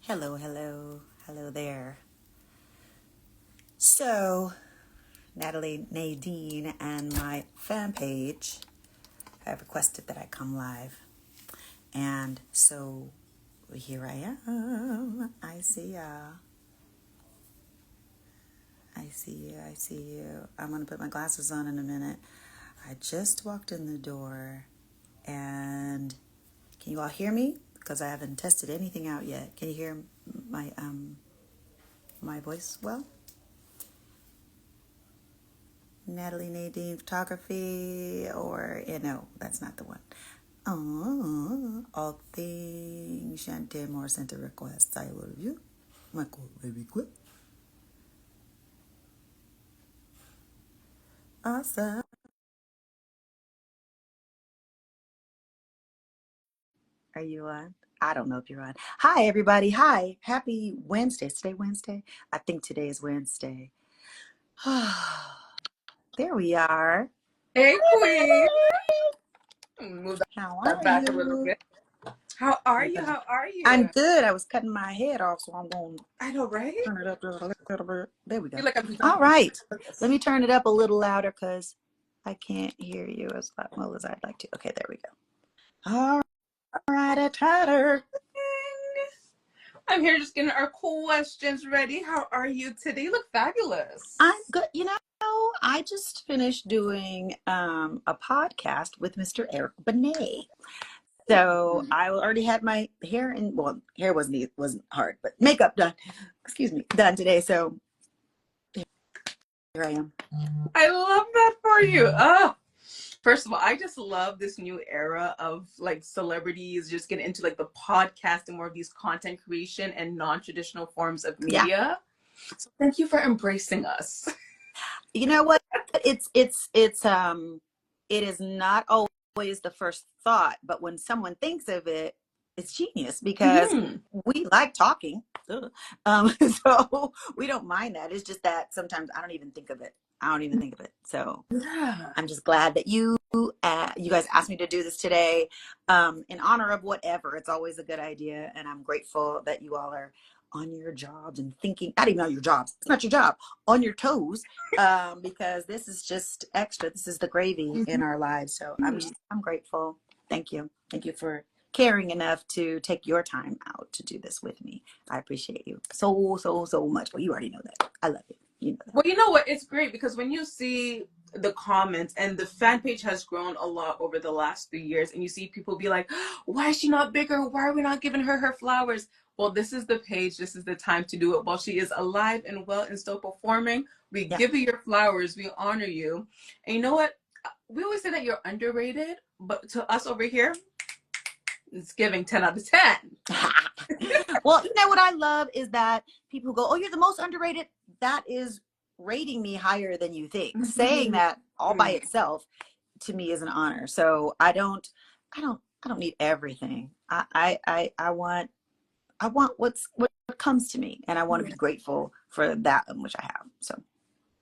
Hello, hello, hello there. So, Natalie, Nadeen, and my fan page have requested that I come live. And so, here I am. I see ya. I see you. I see you. I'm going to put my glasses on in a minute. I just walked in the door. And can you all hear me? Because I haven't tested anything out yet. Can you hear my voice well? Natalie Nadeen Photography, or no, that's not the one. All things Chante more center requests. I will review. My call baby quick. Awesome. Are you on? I don't know if you're on. Hi, everybody. Hi. Happy Wednesday. Is today Wednesday? I think today is Wednesday. There we are. Hey, Queen. Move How that are back a little you? bit. How are you? How are I'm you? good. I was cutting my head off, so I'm going to I know, right? turn it up just a little bit. There we I go. feel like I'm All right. Let me turn it up a little louder because I can't hear you as well as I'd like to. Okay, there we go. All right, I tried her. I'm here just getting our questions ready. How are you today? You look fabulous. I'm good. I just finished doing a podcast with Mr. Eric Benet. So I already had my hair hair wasn't hard, but makeup done. Excuse me, done today. So here I am. I love that for you. First of all, I just love this new era of like celebrities just getting into like the podcast and more of these content creation and non-traditional forms of Yeah. media. So thank you for embracing us. You know what? It is not always the first thought, but when someone thinks of it, it's genius because we like talking. So we don't mind that. It's just that sometimes I don't even think of it. So Yeah. I'm just glad that you guys asked me to do this today, in honor of whatever. It's always a good idea, and I'm grateful that you all are on your jobs and thinking, not even on your jobs, it's not your job, on your toes, because this is just extra. This is the gravy in our lives. So I'm grateful. Thank you for caring enough to take your time out to do this with me. I appreciate you so much. Well, you already know that. I love you. You know that. Well, you know what? It's great because when you see the comments, and the fan page has grown a lot over the last 3 years, and you see people be like, why is she not bigger? Why are we not giving her flowers? Well, this is the page. This is the time to do it. While she is alive and well and still performing, we give you your flowers. We honor you. And you know what? We always say that you're underrated, but to us over here, it's giving 10 out of 10. Well, you know what I love is that people go, oh, you're the most underrated. That is rating me higher than you think. Saying that all by itself to me is an honor. So I don't need everything. I want what comes to me, and I want to be grateful for that which I have. So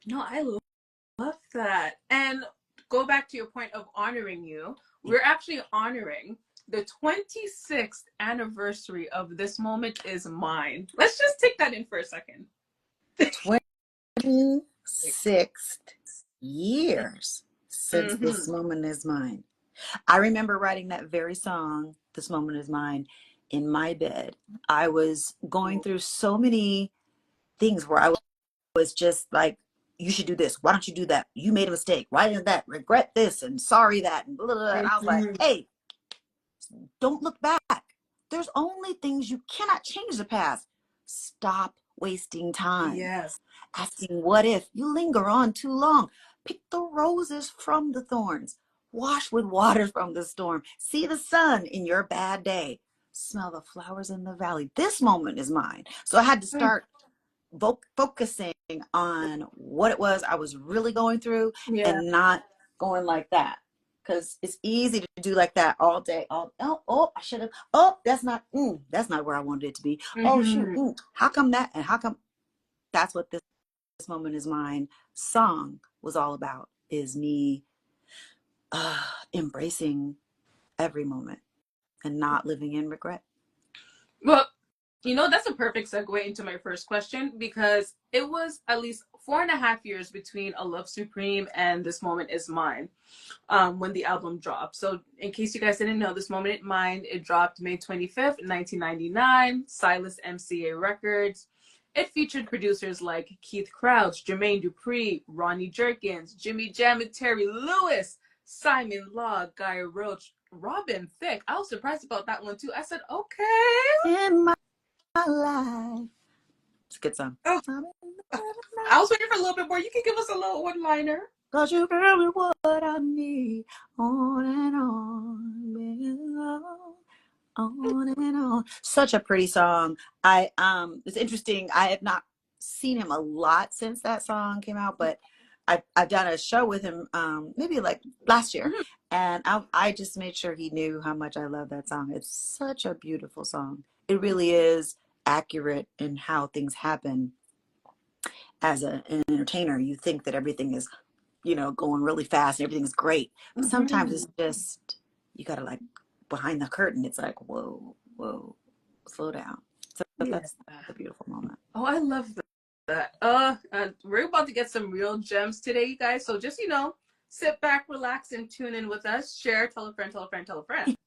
no, I love that. And go back to your point of honoring you. We're actually honoring the 26th anniversary of This Moment Is Mine. Let's just take that in for a second. 26 years since This Moment Is Mine. I remember writing that very song, This Moment Is Mine, in my bed. I was going through so many things where I was just like, you should do this. Why don't you do that? You made a mistake. Why didn't that? Regret this and sorry that and blah, blah, blah. And I was like, hey, don't look back. There's only things you cannot change the past. Stop wasting time. Yes. Asking what if. You linger on too long. Pick the roses from the thorns. Wash with water from the storm. See the sun in your bad day. Smell the flowers in the valley. This moment is mine. So I had to start focusing on what it was I was really going through, and not going like that. Because it's easy to do like that all day. I should have. Oh, that's not where I wanted it to be. Oh, shoot. How come that? And how come that's what this Moment Is Mine song was all about, is me embracing every moment and not living in regret. Well, You know, that's a perfect segue into my first question, because it was at least 4.5 years between A Love Supreme and This Moment Is Mine, when the album dropped. So, in case you guys didn't know, This Moment in Mine, it dropped May 25th, 1999, Silas MCA Records. It featured producers like Keith Crouch, Jermaine Dupri, Ronnie Jerkins, Jimmy Jam and Terry Lewis, Simon Law, Guy Roach, Robin Thicke. I was surprised about that one too. I said, okay. In my life. It's a good song. Oh, I was waiting for a little bit more. You can give us a little one-liner. Cause you give me what I need on and on. On and on. Such a pretty song. It's interesting. I have not seen him a lot since that song came out, but I've done a show with him maybe like last year, Mhm. and I just made sure he knew how much I love that song. It's such a beautiful song. It really is accurate in how things happen. As an entertainer, you think that everything is, going really fast and everything's great, but sometimes it's just, you gotta like, behind the curtain, it's like, whoa, slow down. So Yeah. that's a beautiful moment. Oh, I love that. We're about to get some real gems today, you guys. So just, sit back, relax, and tune in with us. Share, tell a friend, tell a friend, tell a friend.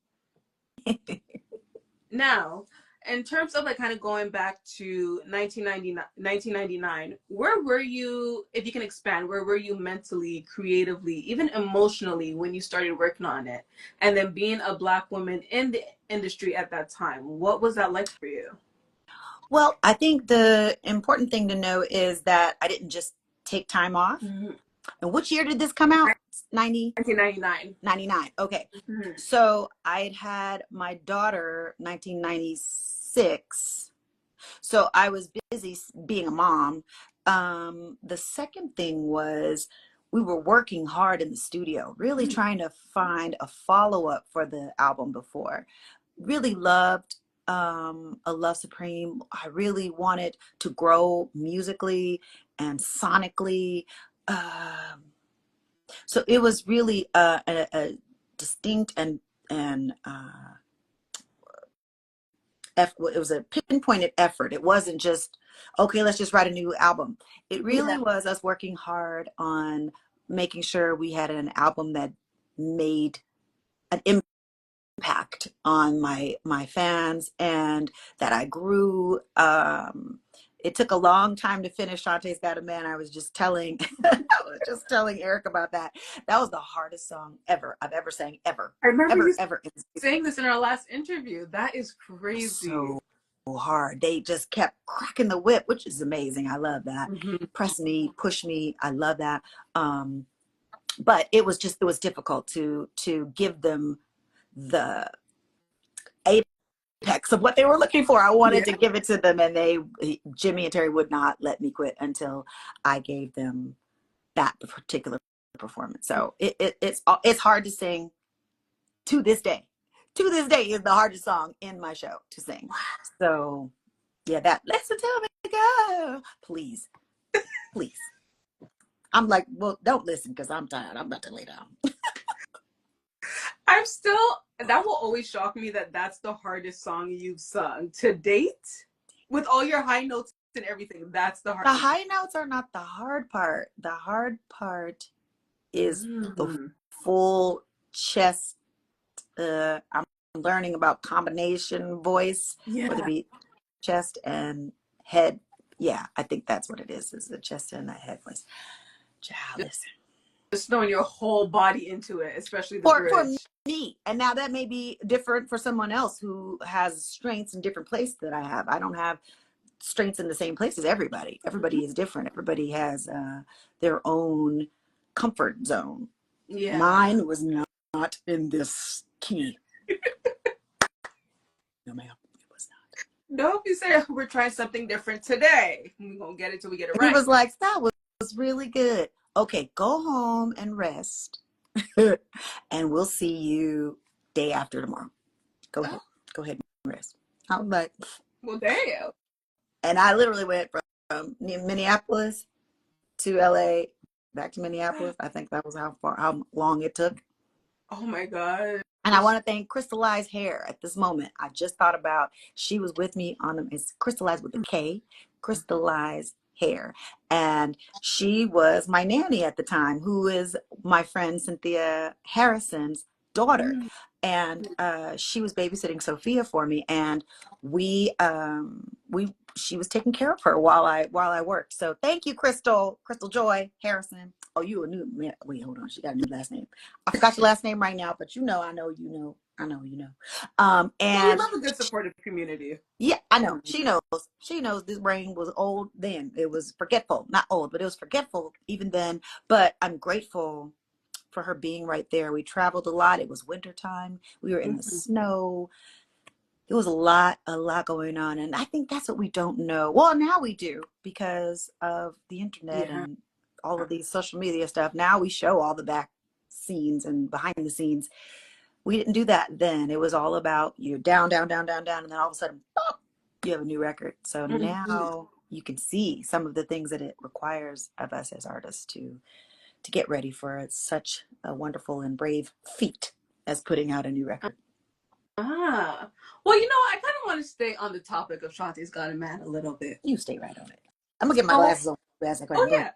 Now, in terms of like kind of going back to 1999, where were you, if you can expand, where were you mentally, creatively, even emotionally when you started working on it? And then being a Black woman in the industry at that time, what was that like for you? Well, I think the important thing to know is that I didn't just take time off. Mm-hmm. And which year did this come out? 1999. 99. Okay. Mm-hmm. So I had my daughter 1996. So I was busy being a mom. The second thing was we were working hard in the studio, really trying to find a follow-up for the album before. Really loved A Love Supreme. I really wanted to grow musically and sonically. So it was really a distinct and it was a pinpointed effort. It wasn't just, okay, let's just write a new album. It really was us working hard on making sure we had an album that made an impact on my fans, and that I grew. It took a long time to finish Chanté's Got a Man. I was just telling Eric about that. That was the hardest song I've ever sang, ever. I remember you Ever. saying this in our last interview. That is crazy. So hard. They just kept cracking the whip, which is amazing. I love that. Mm-hmm. Press me, push me. I love that. But it was difficult to give them the apex of what they were looking for. I wanted to give it to them, and Jimmy and Terry would not let me quit until I gave them that particular performance. So it's hard to sing to this day. To this day is the hardest song in my show to sing. So yeah, that listen to me go. Please. I'm like, well, don't listen because I'm tired. I'm about to lay down. That will always shock me that that's the hardest song you've sung to date. With all your high notes and everything, that's the hardest. The high notes are not the hard part. The hard part is the full chest. I'm learning about combination voice, whether it be chest and head. Yeah, I think that's what it is the chest and the head voice. Child, listen. Just throwing your whole body into it, especially the For bridge. me. And now that may be different for someone else who has strengths in different places that I have. I don't have strengths in the same place as everybody. Everybody is different. Everybody has their own comfort zone. Yeah. Mine was not in this key. No, ma'am, it was not. Nope, you say we're trying something different today. We're going to get it till we get it right. He was like, that was really good. Okay, go home and rest. And we'll see you day after tomorrow. Go ahead and rest. I was like, well, damn. And I literally went from Minneapolis to LA, back to Minneapolis. I think that was how long it took. Oh my God. And I want to thank Crystallized Hair at this moment. I just thought about, she was with me on them. It's Crystallized with a K, Crystallized Hair. And she was my nanny at the time, who is my friend Cynthia Harrison's daughter. Mm. And she was babysitting Sophia for me. And she was taking care of her while I worked. So thank you, Crystal Joy Harrison. Oh, you a new, wait, hold on. She got a new last name. I forgot your last name right now, but I know you know. Well, we And love a good supportive community. yeah, I know. She knows. She knows this brain was old then. It was forgetful. Not old, but it was forgetful even then. But I'm grateful for her being right there. We traveled a lot. It was wintertime. We were in the snow. It was a lot going on. And I think that's what we don't know. Well, now we do because of the internet Yeah. and all of these social media stuff. Now we show all the back scenes and behind the scenes. We didn't do that then. It was all about you down, and then all of a sudden, pop, you have a new record. So now you can see some of the things that it requires of us as artists to get ready for such a wonderful and brave feat as putting out a new record. Ah, well, I kind of want to stay on the topic of Chanté's Got a Man a little bit. You stay right on it. I'm gonna get my glasses on. Yeah.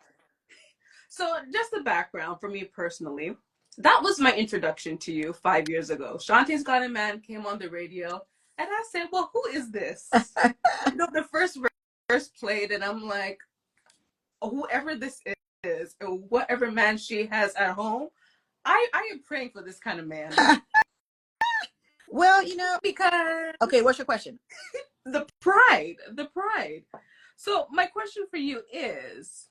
So just the background for me personally, that was my introduction to you 5 years ago. Chanté's Got a Man came on the radio, and I said, well, who is this? The first verse played, and I'm like, whoever this is, or whatever man she has at home, I am praying for this kind of man. Well, because okay, what's your question? The pride. So my question for you is,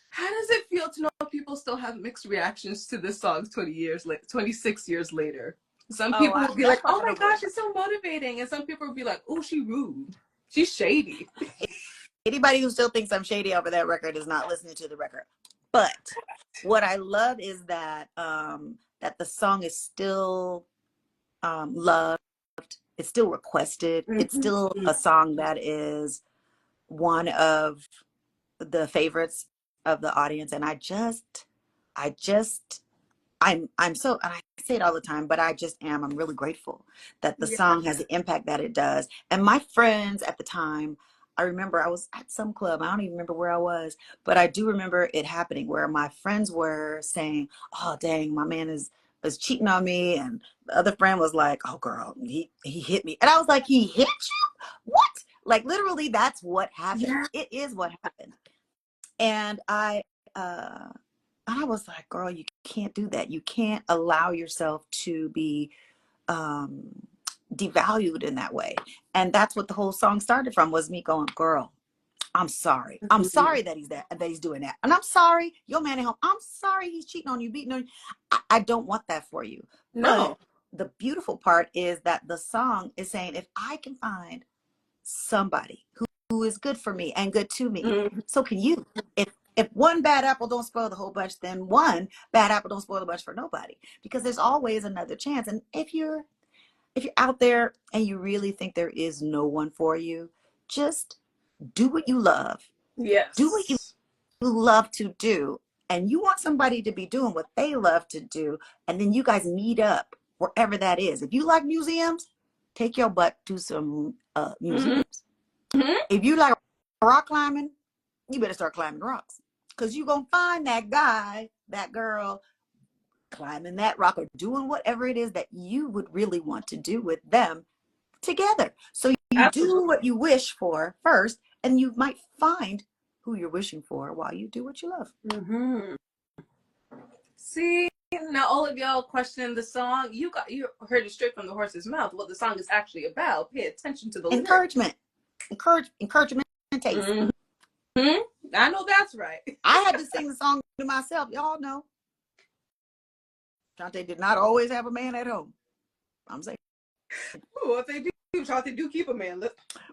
how does it feel to know people still have mixed reactions to this song 26 years later? Some people will be like, oh my gosh, it's so motivating. And some people will be like, oh, she's rude. She's shady. Anybody who still thinks I'm shady over that record is not listening to the record. But what I love is that that the song is still loved. It's still requested. It's still a song that is one of the favorites of the audience. And I'm so, and I say it all the time, but I'm really grateful that the song has the impact that it does. And my friends at the time, I remember I was at some club. I don't even remember where I was, but I do remember it happening where my friends were saying, oh, dang, my man is cheating on me. And the other friend was like, oh, girl, he hit me. And I was like, he hit you? What? Like, literally, that's what happened. Yeah. It is what happened. And I was like, girl, you can't do that. You can't allow yourself to be devalued in that way. And that's what the whole song started from, was me going, girl, I'm sorry. I'm sorry that he's doing that. And I'm sorry, your man at home, I'm sorry he's cheating on you, beating on you. I don't want that for you. No. But the beautiful part is that the song is saying, if I can find somebody who is good for me and good to me, so can you. If one bad apple don't spoil the whole bunch, then one bad apple don't spoil the bunch for nobody, because there's always another chance. And if you're out there and you really think there is no one for you, just do what you love. Yes. Do what you love to do. And you want somebody to be doing what they love to do. And then you guys meet up wherever that is. If you like museums, take your butt to some museums. If you like rock climbing, you better start climbing rocks. Because you're going to find that guy, that girl, climbing that rock or doing whatever it is that you would really want to do with them together. So you do what you wish for first, and you might find who you're wishing for while you do what you love. See, now all of y'all questioning the song. You heard it straight from the horse's mouth. What the song is actually about. Pay attention to the encouragement. Encouragement takes. I know that's right. I had to sing the song to myself. Y'all know. Chante did not always have a man at home. I'm saying. Well, if they do, Chante do keep a man.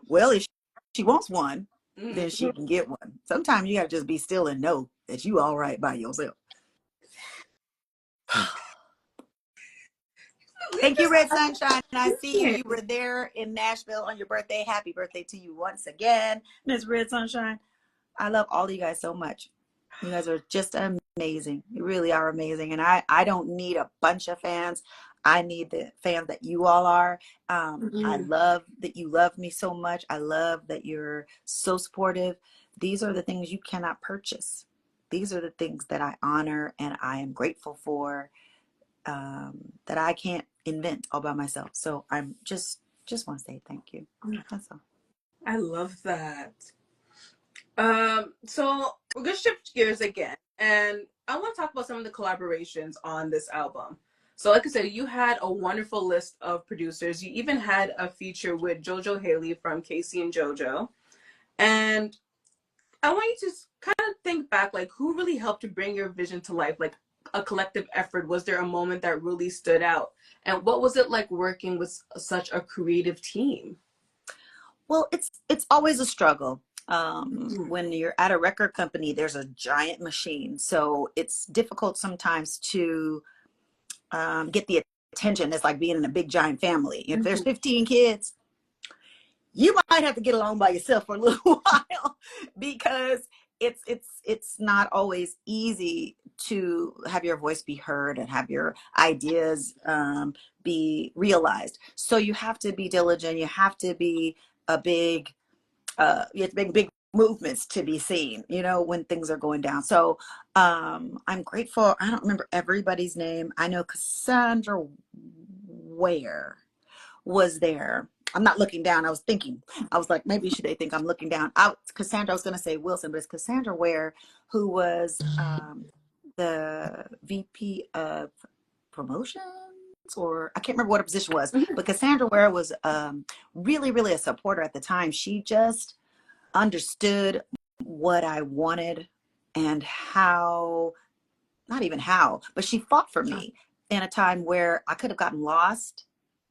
Well, if she wants one, then she can get one. Sometimes you got to just be still and know that you all right by yourself. Thank you, Red Sunshine. I see you. You were there in Nashville on your birthday. Happy birthday to you once again, Miss Red Sunshine. I love all of you guys so much. You guys are just amazing. You really are amazing. And I don't need a bunch of fans. I need the fans that you all are. I Mhm. love that you love me so much. I love that you're so supportive. These are the things you cannot purchase. These are the things that I honor and I am grateful for, that I can't invent all by myself. So I'm just want to say thank you. That's all. I love that. So we're gonna shift gears again, and I want to talk about some of the collaborations on this album. So, like I said, you had a wonderful list of producers. You even had a feature with Jojo Hailey from Casey and JoJo, and I want you to kind of think back, like who really helped to bring your vision to life, like a collective effort. Was there a moment that really stood out, and what was it like working with such a creative team? Well, it's always a struggle. Mhm. When you're at a record company, there's a giant machine, so it's difficult sometimes to get the attention. It's like being in a big giant family. If there's 15 kids, you might have to get along by yourself for a little while because it's not always easy to have your voice be heard and have your ideas be realized. So you have to be diligent. You have to be a big you have to make big movements to be seen, when things are going down. So I'm grateful. I don't remember everybody's name. I know Cassandra Ware was there. I'm not looking down. I was thinking. I was like, maybe should they think I'm looking down? Cassandra, I was going to say Wilson, but it's Cassandra Ware, who was the VP of promotions, or I can't remember what her position was, Mhm. but Cassandra Ware was really, really a supporter at the time. She just understood what I wanted and how, not even how, but she fought for me in a time where I could have gotten lost.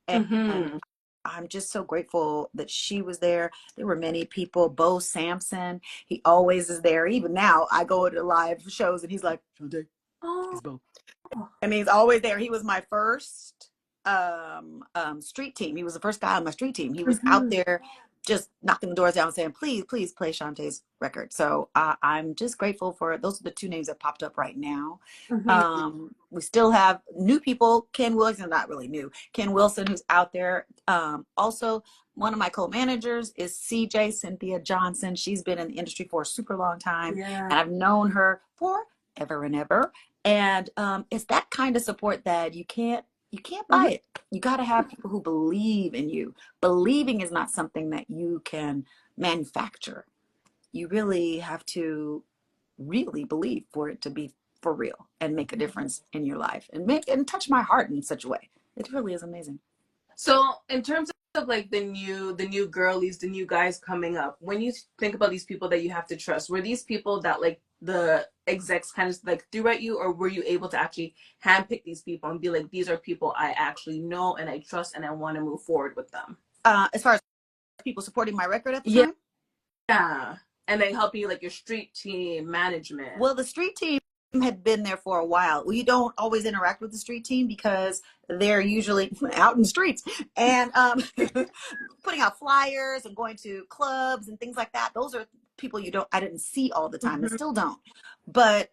And Mhm. I'm just so grateful that she was there. There were many people. Bo Sampson, he always is there. Even now, I go to live shows and he's like, Chante, Oh. it's Bo. And he's always there. He was my first street team. He was the first guy on my street team. He was out Mhm. there just knocking the doors down saying, please, please play Shantae's record. So I'm just grateful for it. Those are the two names that popped up right now. Mhm. We still have new people. Ken Wilson, not really new. Ken Wilson, who's out there. Also, one of my co-managers is CJ Cynthia Johnson. She's been in the industry for a super long time, Yeah. and I've known her for ever and ever. And it's that kind of support that you can't buy Mhm. it. You got to have people who believe in you. Believing is not something that you can manufacture. You really have to really believe for it to be for real and make a difference in your life and make and touch my heart in such a way. It really is amazing. So, in terms of like the new girlies, the new guys coming up, when you think about these people that you have to trust, were these people that like the execs kind of like threw at you, or were you able to actually handpick these people and be like, these are people I actually know and I trust and I want to move forward with them? As far as people supporting my record at the Yeah. time, And they help you like your street team management. well, the street team had been there for a while. We don't always interact with the street team because they're usually out in the streets and putting out flyers and going to clubs and things like that. Those are people I didn't see all the time and Mhm. still don't. But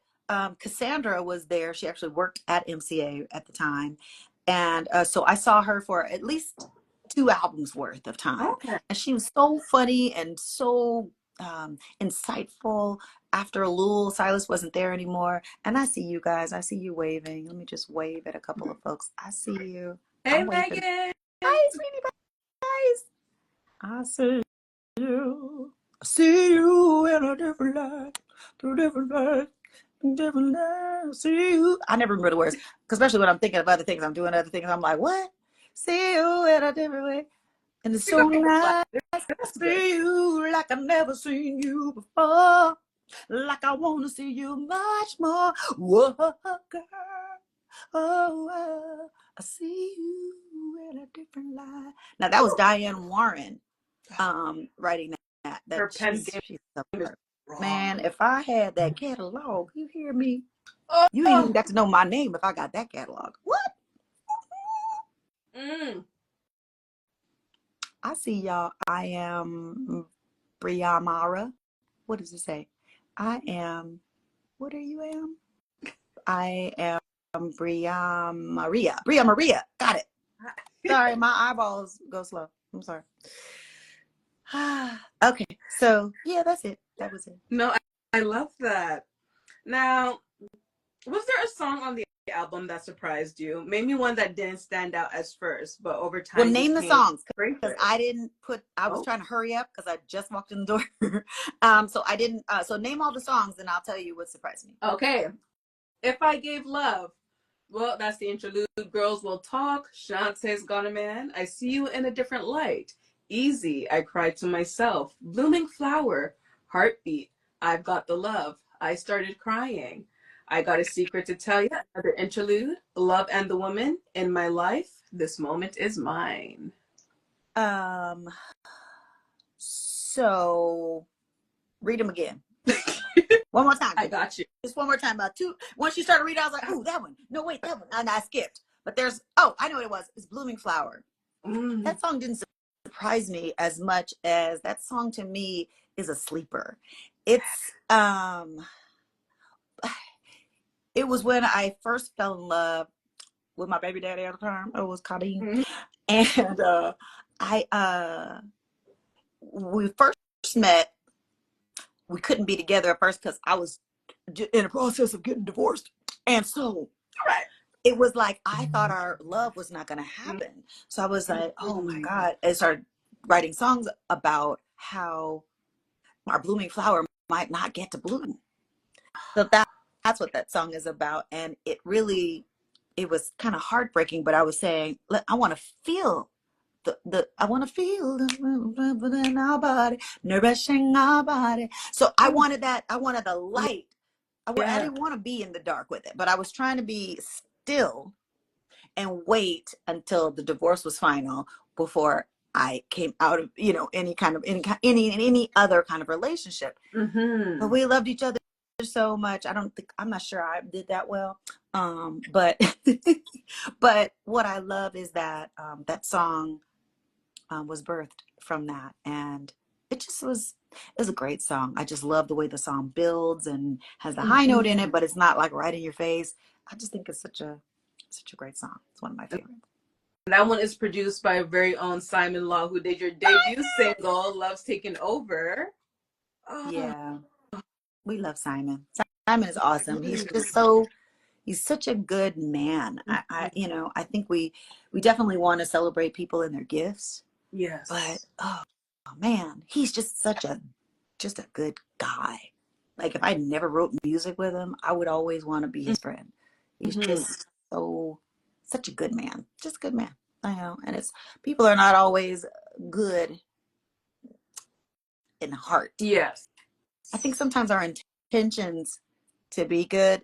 Cassandra was there. She actually worked at MCA at the time. And so I saw her for at least 2 albums worth of time. Okay. And she was so funny and so insightful. After Lul Silas wasn't there anymore. And I see you guys. I see you waving. Let me just wave at a couple of folks. I see you. Hey, I'm waving. Megan. Hi, sweetie guys. I see you. I see you in a different light. Through different light. Different light. I see you. I never remember the words. Especially when I'm thinking of other things. I'm doing other things. I'm like, what? See you in a different way. And it's You so got the flag. nice. That's good. See you like I've never seen you before. Like I want to see you much more. Whoa, girl. Oh, I see you in a different light. Now that was Diane Warren writing that Her pen she's game she's so is perfect. wrong. Man, if I had that catalog, you hear me? You ain't even Oh. got to know my name if I got that catalog. What? Mm. I see y'all. I am Briamara. What does it say? I am. What are you? Am? I am. Bria Maria. Got it. Sorry, my eyeballs go slow. I'm sorry. Okay, so yeah, that's it. That was it. No, I love that. Now, was there a song on the album that surprised you? Maybe one that didn't stand out as first, but over Well, time name the became songs because favorite? I didn't put. I was Oh, trying to hurry up because I just walked in the door. So I didn't. So name all the songs, and I'll tell you what surprised me. okay. If I Gave Love. Well, that's the interlude. Girls Will Talk. Chanté's Got a Man. I See You in a Different Light. Easy. I Cried to Myself. Blooming Flower. Heartbeat. I've Got the Love. I Started Crying. I Got a Secret to Tell You. Another interlude. Love and the Woman. In My Life. This Moment is Mine. Um. So read them again. One more time. I got you. Just one more time. About two. Once you started reading, I was like, "Ooh, that one. No, wait, that one." And I skipped. But there's. Oh, I know what it was. It's "Blooming Flower." Mm. That song didn't surprise me as much as that song to me is a sleeper. It's it was when I first fell in love with my baby daddy at the time. It was Kadeen. Mm. And I we first met, we couldn't be together at first because I was in the process of getting divorced. And so Right. it was like I thought our love was not going to happen. So I was like, oh my God. I started writing songs about how our blooming flower might not get to bloom. So that's what that song is about. And it really, it was kind of heartbreaking, but I was saying, I want to feel I want to feel the in our body, nourishing our body. So I wanted that. I wanted the light. I Yeah. didn't want to be in the dark with it, but I was trying to be still and wait until the divorce was final before I came out of, any kind of any other kind of relationship. But Mm-hmm. we loved each other so much. I'm not sure I did that well. But but what I love is that that song was birthed from that, and it was a great song. I just love the way the song builds and has the high note in it, but it's not like right in your face. I just think it's such a great song. It's one of my favorites. That one is produced by our very own Simon Law, who did your debut single, Love's Taken Over. Oh, Yeah, we love Simon. Simon is awesome. He's such a good man. I think we definitely want to celebrate people and their gifts, but yes. oh man, he's just a good guy. Like if I never wrote music with him, I would always want to be his friend. He's Mm-hmm. just such a good man. Just a good man. I know. And it's people are not always good in heart. Yes. I think sometimes our intentions to be good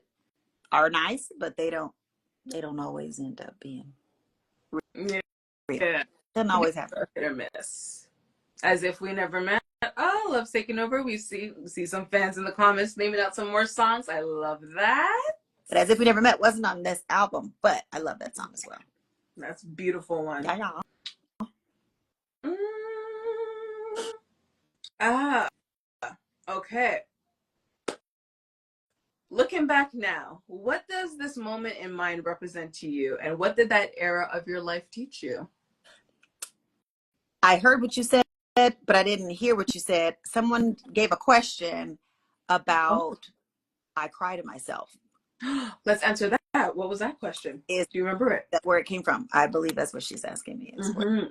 are nice, but they don't always end up being Yeah. real. Yeah. Doesn't always happen. Hit or miss. As if we never met. Oh, Love's Taken Over. We see some fans in the comments naming out some more songs. I love that. But As If We Never Met wasn't on this album, but I love that song as well. That's a beautiful one. Yeah, yeah. Mm. Ah, okay. Looking back now, what does this moment in mind represent to you? And what did that era of your life teach you? I heard what you said, but I didn't hear what you said. Someone gave a question Oh. about I cry to myself. Let's answer that. What was that question? Is Do you remember it? that where it came from? I believe that's what she's asking me. Mm-hmm.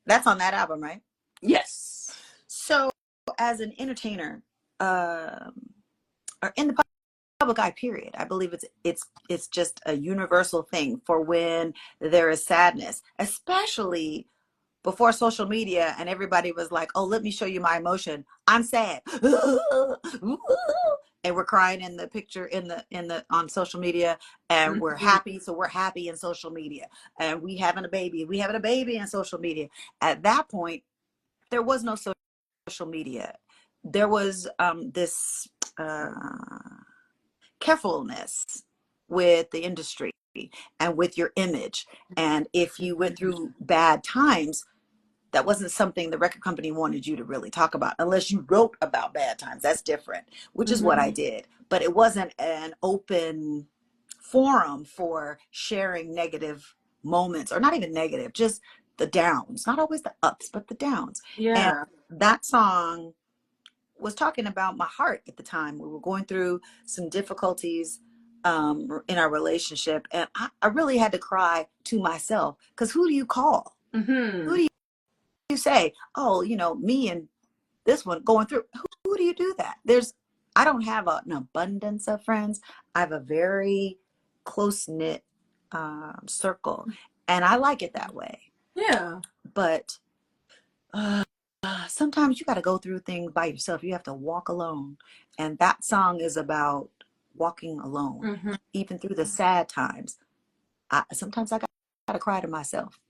That's on that album, right? Yes. So, as an entertainer, or in the public eye, period, I believe it's just a universal thing for when there is sadness, especially before social media and everybody was like, oh, let me show you my emotion. I'm sad. And we're crying in the picture on social media, and we're Mm-hmm. happy. So we're happy in social media, and we having a baby in social media. At that point, there was no social media. There was this carefulness with the industry and with your image. And if you went through bad times, that wasn't something the record company wanted you to really talk about unless you wrote about bad times. That's different, which is what I Mm-hmm. did. But it wasn't an open forum for sharing negative moments, or not even negative, just the downs, not always the ups, but the downs. And Yeah. that song was talking about my heart at the time. We were going through some difficulties in our relationship, and I really had to cry to myself, because who do you call? Mm-hmm. Who do you say, oh, me and this one going through? Who do you do that? I don't have an abundance of friends. I have a very close knit circle, and I like it that way. Yeah. But sometimes you got to go through things by yourself. You have to walk alone. And that song is about walking alone, Mm-hmm. even through the sad times. Sometimes I got to cry to myself.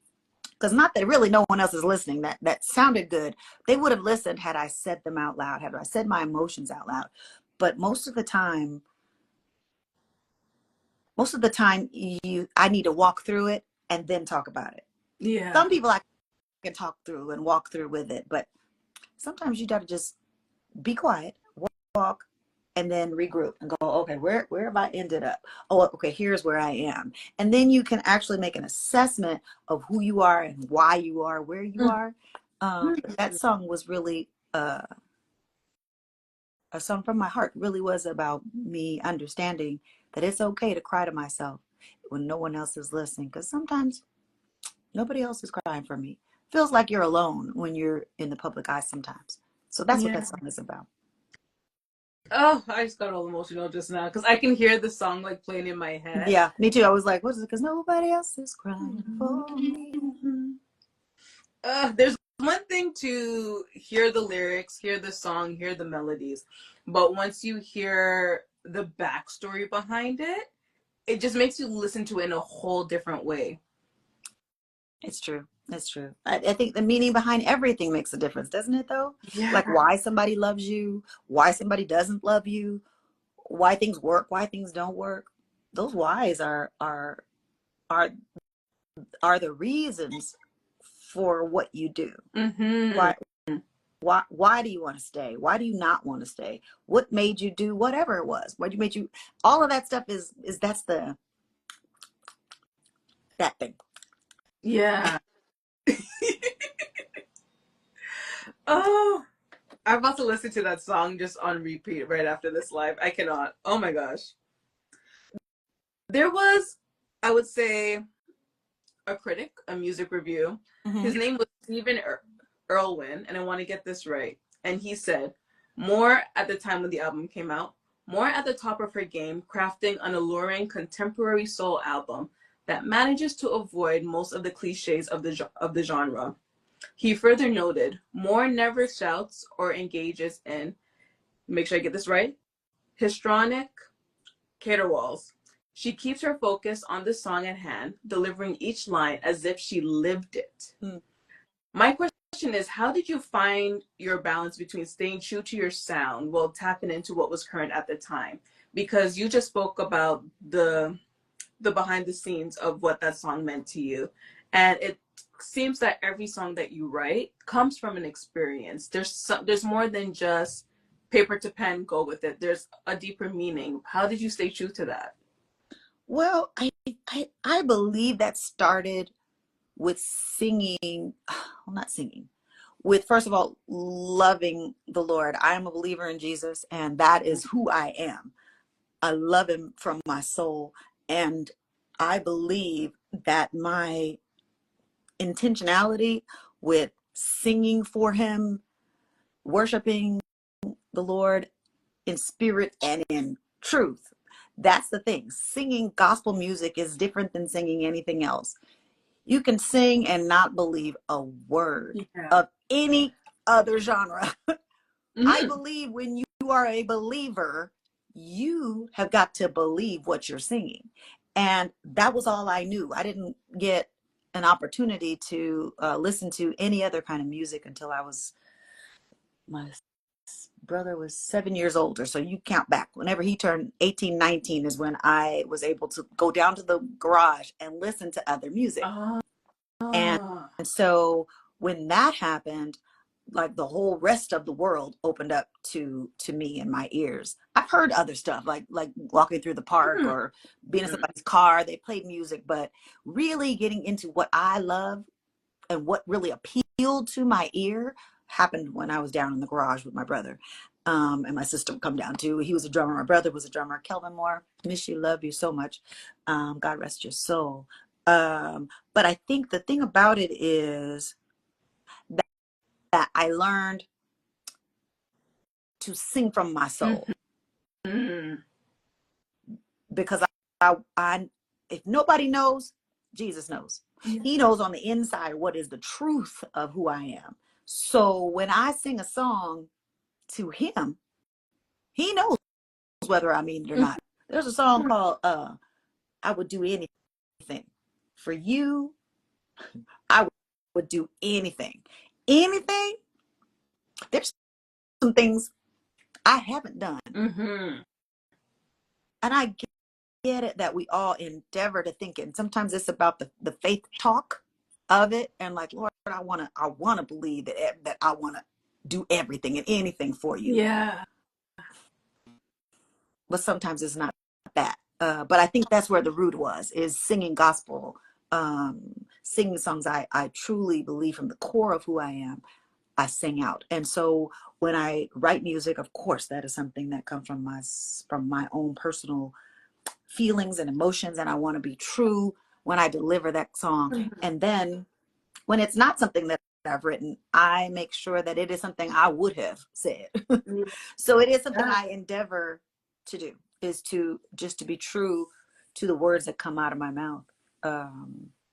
Because not that really no one else is listening. That sounded good. They would have listened had I said them out loud, had I said my emotions out loud. But most of the time, I need to walk through it and then talk about it. Yeah. Some people I can talk through and walk through with it, but sometimes you got to just be quiet, walk, and then regroup and go, okay, where have I ended up? Oh, okay, here's where I am. And then you can actually make an assessment of who you are and why you are where you are. But that song was really a song from my heart, really was about me understanding that it's okay to cry to myself when no one else is listening, because sometimes nobody else is crying for me. Feels like you're alone when you're in the public eye sometimes. So that's what Yeah. that song is about. Oh, I just got all emotional just now because I can hear the song like playing in my head. Yeah, me too. I was like, what is it? Because nobody else is crying for me. There's one thing to hear the lyrics, hear the song, hear the melodies, but once you hear the backstory behind it, it just makes you listen to it in a whole different way. It's true. It's true. I think the meaning behind everything makes a difference, doesn't it, though? Like Yeah. why somebody loves you, why somebody doesn't love you, why things work, why things don't work. Those whys are are the reasons for what you do. Mm-hmm. Why why do you want to stay? Why do you not want to stay? What made you do whatever it was? What made you, all of that stuff is that's that thing. Yeah. Oh, I'm about to listen to that song just on repeat right after this live. I cannot. Oh my gosh. There was, I would say, a critic, a music review. Mm-hmm. His name was Stephen Irwin, and I want to get this right. And he said, more at the time when the album came out, more at the top of her game, crafting an alluring contemporary soul album that manages to avoid most of the cliches of the genre. He further noted, Moore never shouts or engages in, make sure I get this right, histrionic caterwauls. She keeps her focus on the song at hand, delivering each line as if she lived it. Mm. My question is, how did you find your balance between staying true to your sound while tapping into what was current at the time? Because you just spoke about the behind the scenes of what that song meant to you. And it seems that every song that you write comes from an experience. There's more than just paper to pen, go with it. There's a deeper meaning. How did you stay true to that? Well, I believe that started with singing, well, not singing, with first of all loving the Lord. I am a believer in Jesus, and that is who I am. I love him from my soul, and I believe that my intentionality with singing for him, worshiping the Lord in spirit and in truth. That's the thing. Singing gospel music is different than singing anything else. You can sing and not believe a word Yeah. of any other genre. I Mm-hmm. believe when you are a believer, you have got to believe what you're singing. And that was all I knew. I didn't get an opportunity to listen to any other kind of music until my brother was 7 years older. So you count back. Whenever he turned 18, 19 is when I was able to go down to the garage and listen to other music. Ah. And so when that happened, like the whole rest of the world opened up to me and my ears. I've heard other stuff like walking through the park or being in somebody's car. They played music, but really getting into what I love and what really appealed to my ear happened when I was down in the garage with my brother. And my sister would come down too. He was a drummer. My brother was a drummer. Kelvin Moore, miss you, love you so much. God rest your soul. But I think the thing about it is that I learned to sing from my soul. Mm-hmm. Because I if nobody knows, Jesus knows. Yeah. He knows on the inside what is the truth of who I am. So when I sing a song to him, he knows whether I mean it or not. There's a song called I Would Do Anything. For you, I would do anything. Anything. There's some things I haven't done. Mm-hmm. And I get it that we all endeavor to think it. And sometimes it's about the faith talk of it. And like, Lord, I want to believe that I want to do everything and anything for you. Yeah. But sometimes it's not that. But I think that's where the root is singing gospel, singing songs I truly believe from the core of who I am. I sing out. And so when I write music, of course, that is something that comes from my own personal feelings and emotions. And I want to be true when I deliver that song. Mm-hmm. And then when it's not something that I've written, I make sure that it is something I would have said. So it is something I endeavor to do, is to just to be true to the words that come out of my mouth.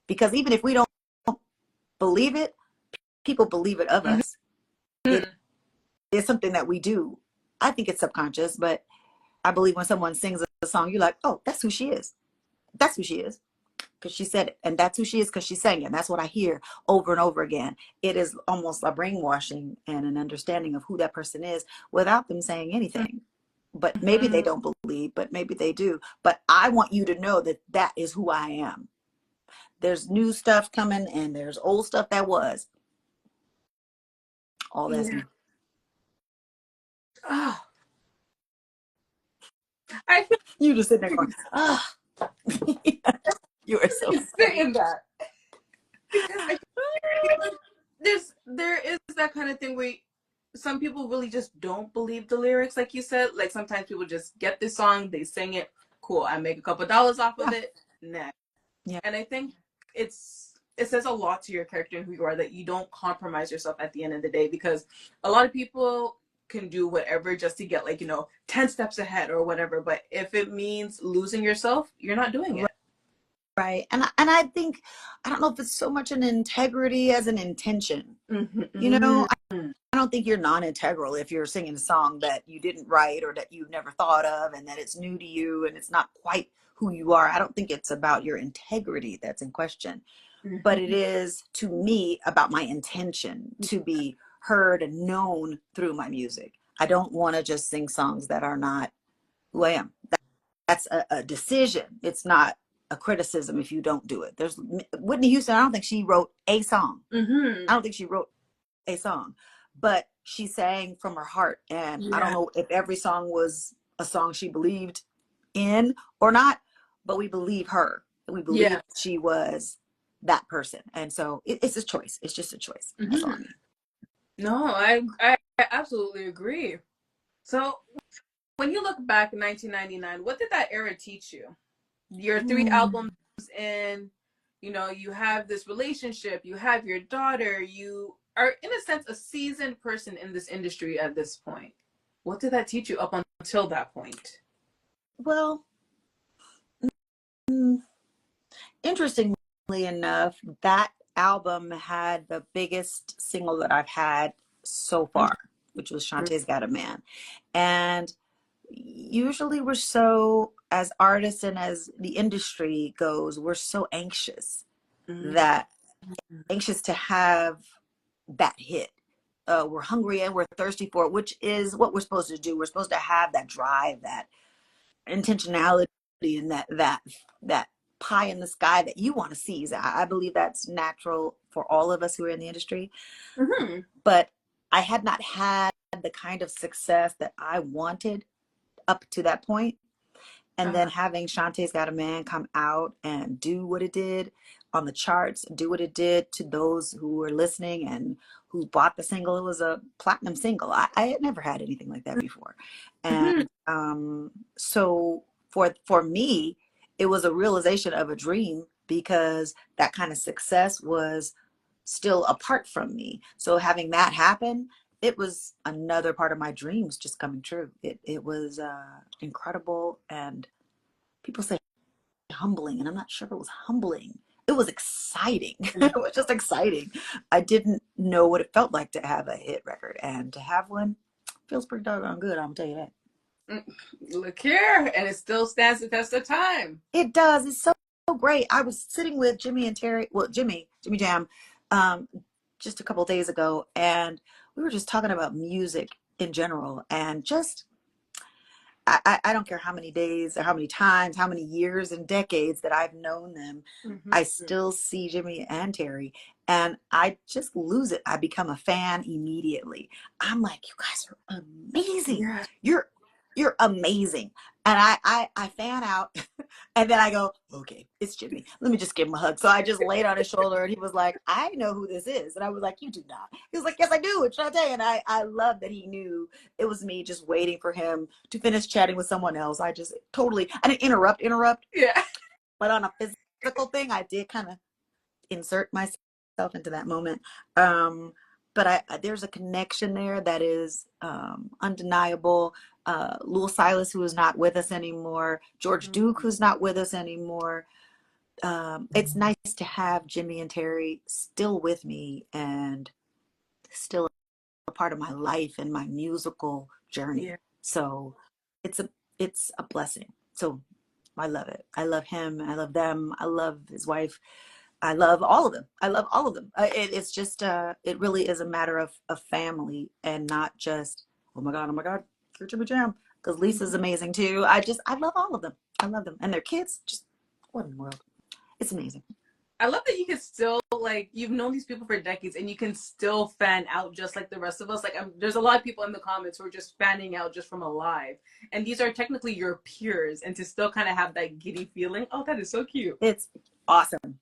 Because even if we don't believe it, people believe it of us. It is something that we do. I think it's subconscious, but I believe when someone sings a song, you're like, oh, that's who she is. That's who she is. Because she said it. And that's who she is because she sang it. And that's what I hear over and over again. It is almost a brainwashing and an understanding of who that person is without them saying anything. But maybe they don't believe, but maybe they do. But I want you to know that that is who I am. There's new stuff coming and there's old stuff that was. All that's me. Oh. You just sitting there going, oh. You are so saying that. Because I feel like there is that kind of thing where some people really just don't believe the lyrics, like you said. Like sometimes people just get this song, they sing it, cool, I make a couple dollars off of it, next. Yeah. And I think it says a lot to your character and who you are that you don't compromise yourself at the end of the day, because a lot of people can do whatever just to get 10 steps ahead or whatever, but if it means losing yourself, you're not doing it. Right. And I think, I don't know if it's so much an integrity as an intention. Mm-hmm. I don't think you're non-integral if you're singing a song that you didn't write or that you've never thought of and that it's new to you and it's not quite who you are. I don't think it's about your integrity that's in question, but it is, to me, about my intention to be heard and known through my music. I don't want to just sing songs that are not who I am. That's a decision. It's not a criticism if you don't do it. There's Whitney Houston. I don't think she wrote a song. I don't think she wrote a song, but she sang from her heart. And I don't know if every song was a song she believed in or not, but we believe her. We believe she was that person. And so it's a choice. It's just a choice. That's all I mean. No, I absolutely agree. So when you look back in 1999, what did that era teach you? Your 3 albums in, you have this relationship, you have your daughter, you are, in a sense, a seasoned person in this industry at this point. What did that teach you up until that point? Well, interestingly enough, that album had the biggest single that I've had so far, which was Chanté's Got a Man. And usually we're so, as artists and as the industry goes, we're so anxious anxious to have that hit. We're hungry and we're thirsty for it, which is what we're supposed to do. We're supposed to have that drive, that intentionality, and that pie in the sky that you want to seize. I believe that's natural for all of us who are in the industry. But I had not had the kind of success that I wanted up to that point. And then having Chanté's Got a Man come out and do what it did on the charts, do what it did to those who were listening and who bought the single. It was a platinum single. I had never had anything like that before. And so for me, it was a realization of a dream, because that kind of success was still apart from me. So having that happen, it was another part of my dreams just coming true. It was incredible, and people say humbling, and I'm not sure if it was humbling. It was exciting. It was just exciting. I didn't know what it felt like to have a hit record, and to have one feels pretty doggone good. I'm gonna tell you that. Look here, and it still stands the test of time. It does. It's so great. I was sitting with Jimmy and Terry, well, Jimmy Jam, um, just a couple days ago, and we were just talking about music in general, and just I don't care how many days or how many times, how many years and decades that I've known them, I still see Jimmy and Terry, and I just lose it. I become a fan immediately. I'm like, you guys are amazing. Yeah. You're amazing. And I fan out, and then I go, okay, it's Jimmy. Let me just give him a hug. So I just laid on his shoulder, and he was like, I know who this is. And I was like, you do not. He was like, yes, I do. It's Chante. And I love that he knew it was me, just waiting for him to finish chatting with someone else. I just I didn't interrupt, Yeah. but on a physical thing, I did kind of insert myself into that moment. But there's a connection there that is undeniable. Lil Silas, who is not with us anymore, George Duke, who's not with us anymore. It's nice to have Jimmy and Terry still with me and still a part of my life and my musical journey. Yeah. So it's a blessing. So I love it. I love him. I love them. I love his wife. I love all of them. I love all of them. It's just, it really is a matter of family, and not just, oh my God, you're Jimmy Jam. Because Lisa's amazing too. I love all of them. I love them. And their kids, just, what in the world? It's amazing. I love that you can still, like, you've known these people for decades and you can still fan out just like the rest of us. Like, there's a lot of people in the comments who are just fanning out just from alive. And these are technically your peers. And to still kind of have that giddy feeling, oh, that is so cute. It's awesome.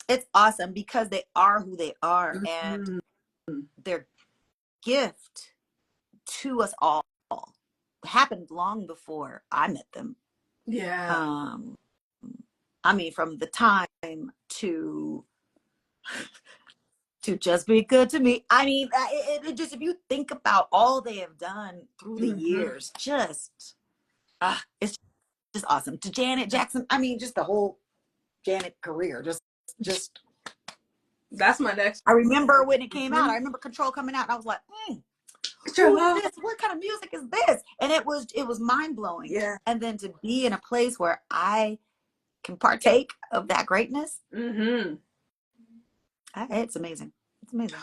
It's awesome because they are who they are, and their gift to us all happened long before I met them. Yeah. I mean, from the time to just be good to me. I mean, it just, if you think about all they have done through the years, just it's just awesome. To Janet Jackson, I mean, just the whole Janet career, just. That's my next. I remember when it came out. I remember Control coming out, and I was like, who is this? What kind of music is this? And it was mind blowing. Yeah. And then to be in a place where I can partake of that greatness, it's amazing. It's amazing.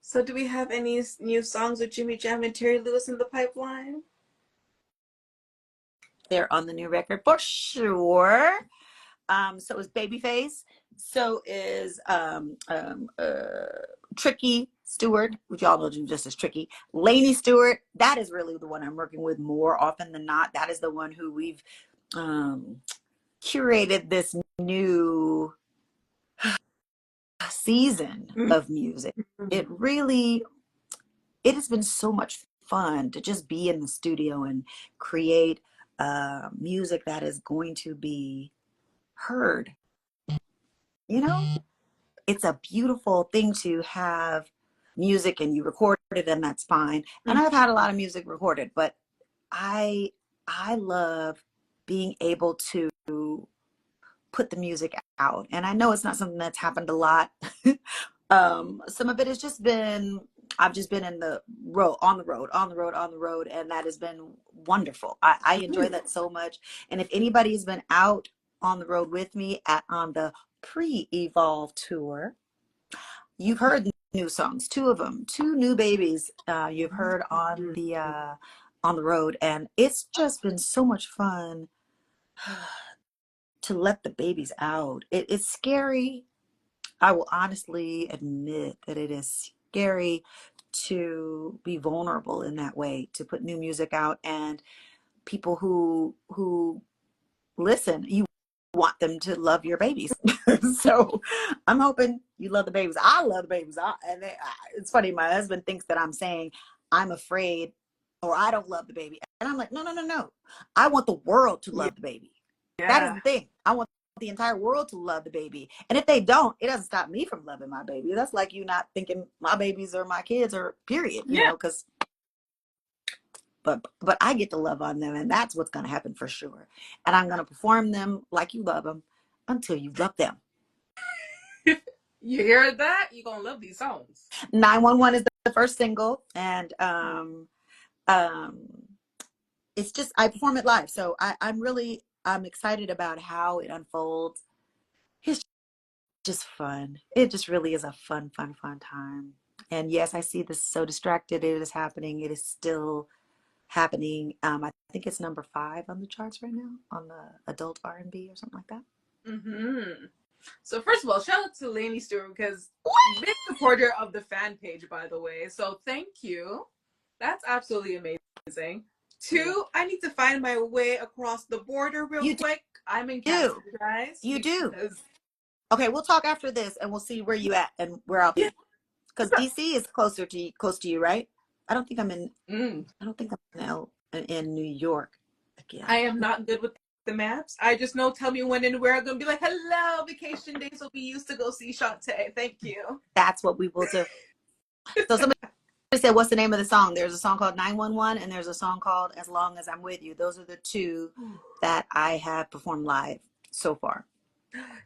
So do we have any new songs with Jimmy Jam and Terry Lewis in the pipeline? They're on the new record for sure. So is Babyface. So is Tricky Stewart, which y'all know just as Tricky. Lainey Stewart. That is really the one I'm working with more often than not. That is the one who we've curated this new season of music. It has been so much fun to just be in the studio and create music that is going to be heard. You know, it's a beautiful thing to have music and you record it, and that's fine. And I've had a lot of music recorded, but I love being able to put the music out. And I know it's not something that's happened a lot. Some of it has just been, I've just been on the road, and that has been wonderful. I enjoy that so much. And if anybody has been out on the road with me on the pre-Evolve tour, you've heard new songs, two of them, two new babies you've heard on the road, and it's just been so much fun to let the babies out. It's scary. I will honestly admit that it is scary to be vulnerable in that way, to put new music out, and people who listen, you want them to love your babies. So I'm hoping you love the babies. I love the babies. It's funny. My husband thinks that I'm saying I'm afraid or I don't love the baby. And I'm like, no, no, no, no. I want the world to Yeah. love the baby. That is Yeah. the thing. I want the entire world to love the baby. And if they don't, it doesn't stop me from loving my baby. That's like you not thinking my babies or my kids or period, Yeah. because but I get to love on them, and that's what's going to happen for sure. And I'm going to perform them like you love them until you love them. You hear that? You're going to love these songs. 911 is the first single, and um, it's just I perform it live, so I'm excited about how it unfolds. It's just fun. It just really is a fun, fun, fun time. And yes, I see this so distracted. It is happening. It is still happening. I think it's number 5 on the charts right now on the adult R&B or something like that. Mm-hmm. So first of all, shout out to Lainey Stewart because big supporter of the fan page, by the way. So thank you. That's absolutely amazing. 2, Yeah. I need to find my way across the border real You quick. I'm in Canada, do. guys. You do. Because Okay, we'll talk after this, and we'll see where you at and where I'll yeah. be. Because DC is close to you, right? I don't think I'm in. Mm. I don't think I'm in New York I again. am not good with the maps. I just know tell me when and where I'm gonna be like, hello, vacation days will be used to go see Chante. Thank you. That's what we will do. So somebody said, "What's the name of the song?" There's a song called 911, and there's a song called "As Long as I'm With You." Those are the 2 that I have performed live so far.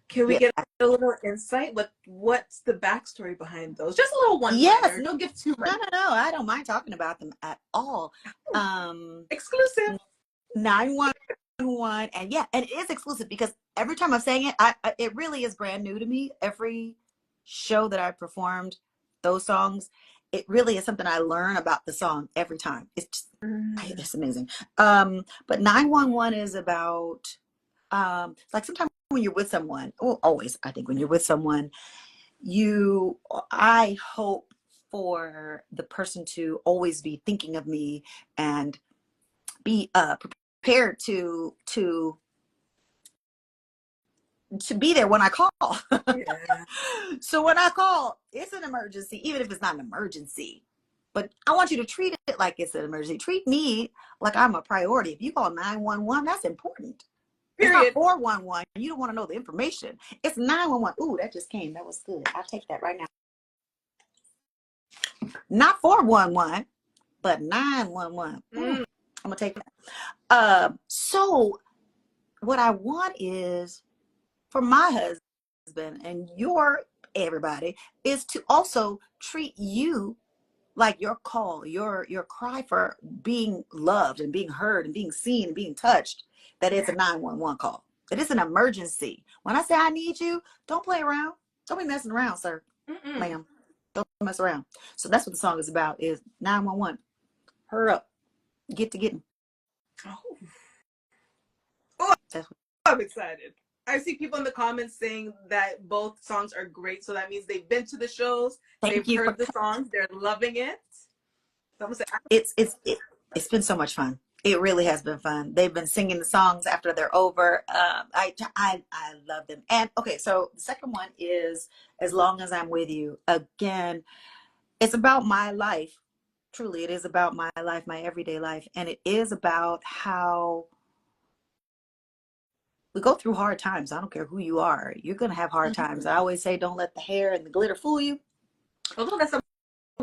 Can we Yeah. get a little insight? What's the backstory behind those? Just a little Yes. one-liner. Don't give too No, much. no, no. I don't mind talking about them at all. Um, Exclusive. 911, and yeah, and it is exclusive because every time I'm saying it, it really is brand new to me. Every show that I performed those songs, it really is something I learn about the song every time. It's just, it's amazing. But 911 is about like sometimes when you're with someone, well, always I think when you're with someone, I hope for the person to always be thinking of me and be prepared to be there when I call. Yeah. So when I call, it's an emergency, even if it's not an emergency. But I want you to treat it like it's an emergency. Treat me like I'm a priority. If you call 911, that's important. It's not Period. 411. You don't want to know the information. It's 911. Ooh, that just came. That was good. I'll take that right now. Not 411, but 911. I'm gonna take that. So what I want is for my husband and your everybody is to also treat you like your call, your cry for being loved and being heard and being seen and being touched, that it's a 911 call. That it's an emergency. When I say I need you, don't play around. Don't be messing around, sir. Mm-mm. Ma'am. Don't mess around. So that's what the song is about, is 911. Hurry up. Get to getting. Oh. Oh, That's what, I'm excited. I see people in the comments saying that both songs are great, so that means they've been to the shows, they've thank you for heard the songs, they're loving it. So I'm gonna say, it's been so much fun. It really has been fun. They've been singing the songs after they're over. I love them. And okay, so the second one is "As Long as I'm With You." Again, it's about my life. Truly, it is about my life, my everyday life, and it is about how we go through hard times. I don't care who you are. You're gonna have hard times. I always say, don't let the hair and the glitter fool you. although that's some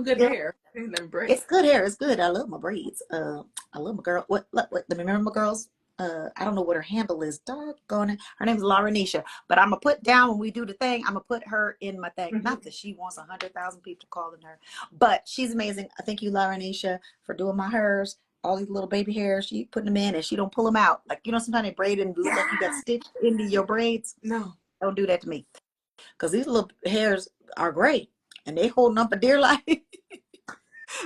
good Yeah. hair and them It's braids. good hair. It's good. I love my braids. I love my girl. What? Let me remember my girls. I don't know what her handle is. Doggone it. Her name is Laurenisha. But I'm gonna put down when we do the thing. I'm gonna put her in my thing. Mm-hmm. Not that she wants 100,000 people calling her, but she's amazing. Thank you, Laurenisha, for doing my hairs. All these little baby hairs, she putting them in and she don't pull them out. Like sometimes they braid and look like you got stitched into your braids. No. Don't do that to me, because these little hairs are great and they holding up a dear life.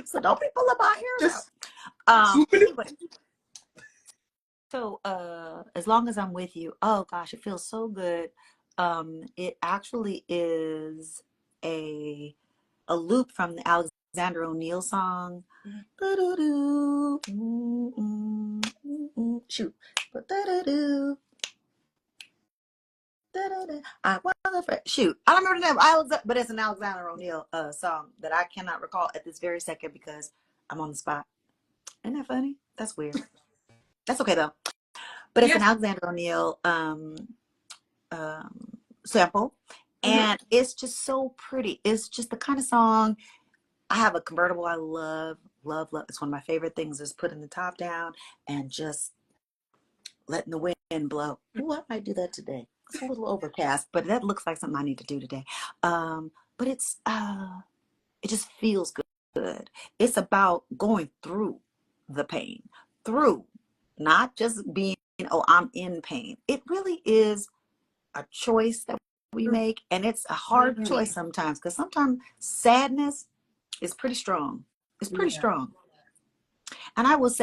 So don't be pulling my hairs out. Just swooping it. Anyway, so as long as I'm with you, oh gosh, it feels so good. It actually is a loop from the Alexander O'Neal song. Mhm. Ba-do-do, shoot. Ba-da-da-do, da-da-da. I wanna shoot. I don't remember the name. But it's an Alexander O'Neal song that I cannot recall at this very second because I'm on the spot. Isn't that funny? That's weird. That's okay though. But it's an Yes. Alexander O'Neal um, sample, Mhm. and it's just so pretty. It's just the kind of song. I have a convertible I love, love, love. It's one of my favorite things is putting the top down and just letting the wind blow. Ooh, I might do that today. It's a little overcast, but that looks like something I need to do today. But it just feels good. It's about going through the pain, through, not just being, oh, I'm in pain. It really is a choice that we make, and it's a hard choice Mhm. sometimes because sometimes sadness is pretty strong. It's pretty Yeah. strong. And I will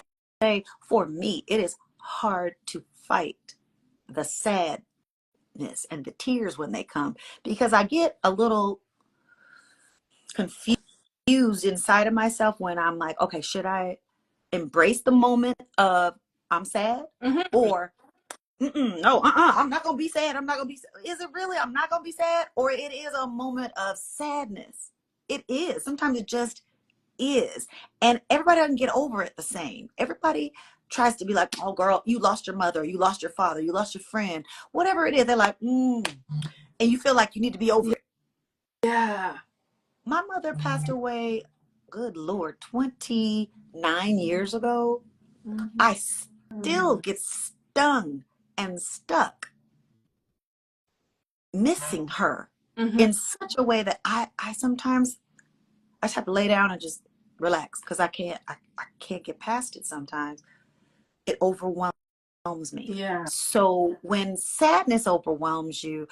say, for me, it is hard to fight the sadness and the tears when they come because I get a little confused inside of myself when I'm like, okay, should I embrace the moment of I'm sad Mhm. or no, I'm not gonna be sad. I'm not gonna be. Is it really? I'm not gonna be sad, or it is a moment of sadness. It is. Sometimes it just is, and everybody doesn't get over it the same. Everybody tries to be like, "Oh, girl, you lost your mother, you lost your father, you lost your friend, whatever it is." They're like, and you feel like you need to be over it. Yeah. My mother passed away. Good Lord, 29 years ago. Mhm. I still get stung and stuck missing her Mhm. in such a way that I sometimes I just have to lay down and just relax because I can't get past it sometimes. It overwhelms me. Yeah. So when sadness overwhelms you,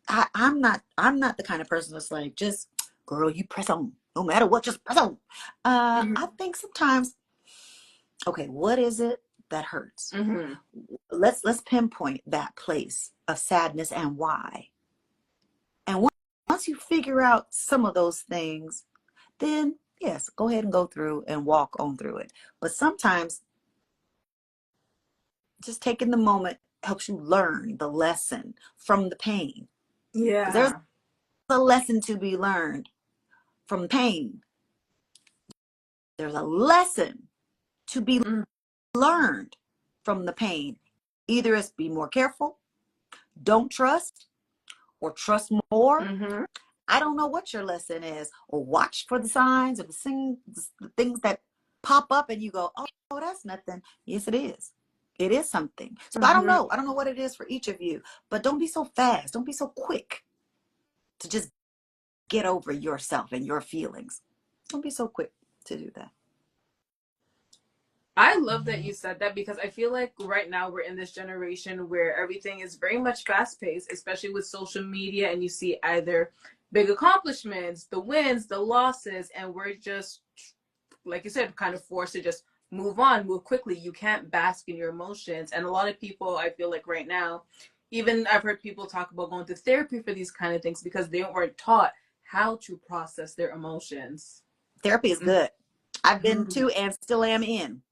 I'm not the kind of person that's like, just girl, you press on. No matter what, just press on. Mhm. I think sometimes, okay, what is it that hurts? Mhm. Let's pinpoint that place of sadness and why. And once you figure out some of those things, then yes, go ahead and go through and walk on through it. But sometimes just taking the moment helps you learn the lesson from the pain. Because there's Yeah. a lesson to be learned from pain. There's a lesson to be Mhm. learned from the pain. Either it's be more careful, don't trust, or trust more. Mhm. I don't know what your lesson is, or watch for the signs or the things that pop up and you go, oh, that's nothing. Yes, it is. It is something. So I don't Mhm. know. I don't know what it is for each of you, but don't be so fast. Don't be so quick to just get over yourself and your feelings. Don't be so quick to do that. I love that you said that because I feel like right now we're in this generation where everything is very much fast paced, especially with social media, and you see either big accomplishments, the wins, the losses, and we're just, like you said, kind of forced to just move on, move quickly. You can't bask in your emotions. And a lot of people, I feel like right now, even I've heard people talk about going to therapy for these kind of things because they weren't taught how to process their emotions. Therapy is good. I've been Mhm. to and still am in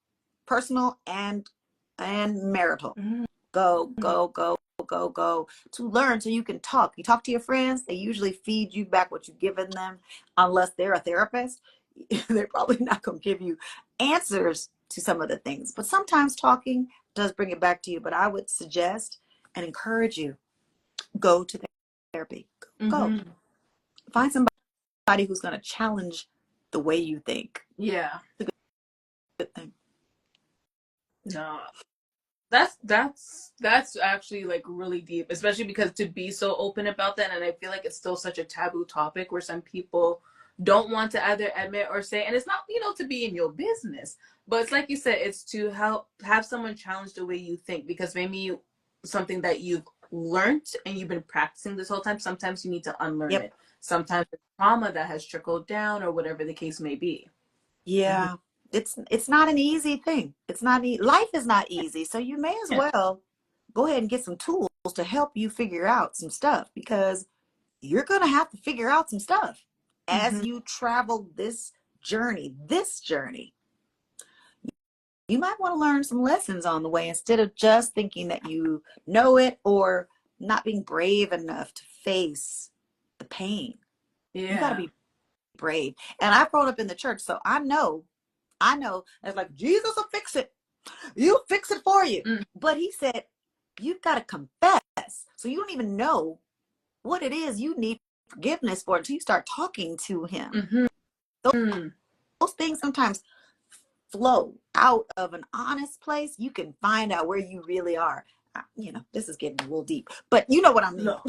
personal and marital. Mhm. Go, go, go, go, go to learn so you can talk. You talk to your friends, they usually feed you back what you've given them, unless they're a therapist. They're probably not going to give you answers to some of the things. But sometimes talking does bring it back to you. But I would suggest and encourage you go to therapy. Go. Mhm. Find somebody who's going to challenge the way you think. Yeah. It's a good thing. No. That's actually like really deep, especially because to be so open about that, and I feel like it's still such a taboo topic where some people don't want to either admit or say, and it's not, to be in your business, but it's like you said, it's to help have someone challenge the way you think, because maybe something that you've learned and you've been practicing this whole time, sometimes you need to unlearn Yep. it. Sometimes it's trauma that has trickled down or whatever the case may be. Yeah. It's not an easy thing. It's not life is not easy. So you may as Yeah. well go ahead and get some tools to help you figure out some stuff because you're going to have to figure out some stuff as Hmm. you travel this journey, this journey, you might want to learn some lessons on the way instead of just thinking that you know it or not being brave enough to face the pain. You got to be brave. And I've grown up in the church, so I know it's like, Jesus will fix it. You'll fix it for you. But he said, you've got to confess. So you don't even know what it is you need forgiveness for until you start talking to him. Those things sometimes flow out of an honest place. You can find out where you really are. This is getting a little deep, but you know what I mean. No.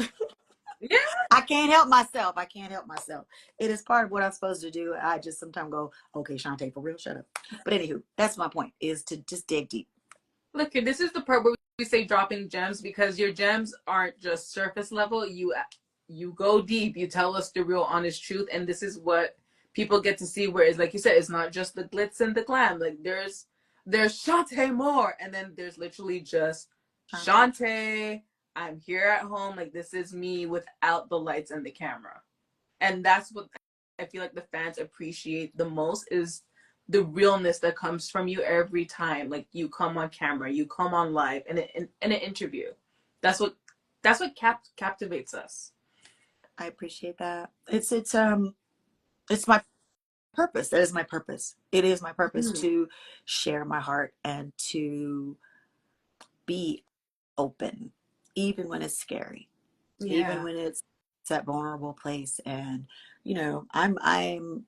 Yeah. I can't help myself. It is part of what I'm supposed to do. I just sometimes go, okay, Chante, for real, shut up. But anywho, that's my point, is to just dig deep. Look, this is the part where we say dropping gems, because your gems aren't just surface level. You go deep. You tell us the real honest truth, and this is what people get to see, where it's like you said, it's not just the glitz and the glam. Like there's Chante more, and then there's literally just Chante. I'm here at home. Like, this is me without the lights and the camera. And that's what I feel like the fans appreciate the most, is the realness that comes from you every time. Like, you come on camera, you come on live in an interview. That's what captivates us. I appreciate that. It's my purpose. That is my purpose. It is my purpose to share my heart and to be open, even when it's scary, even when it's that vulnerable place. And I'm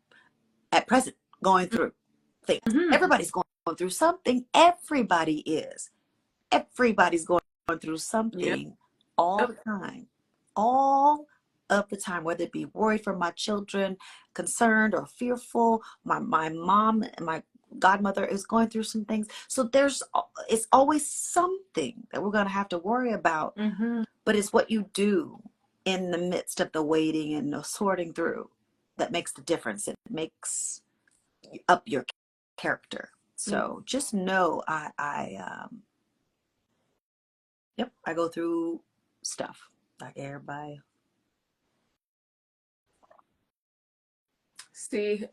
at present going through things. Everybody's going through something. Everybody's going through something all the time, all of the time, whether it be worried for my children, concerned or fearful. My mom and my godmother is going through some things. So it's always something that we're going to have to worry about. But it's what you do in the midst of the waiting and the sorting through that makes the difference. It makes up your character. So just know I go through stuff like everybody. See,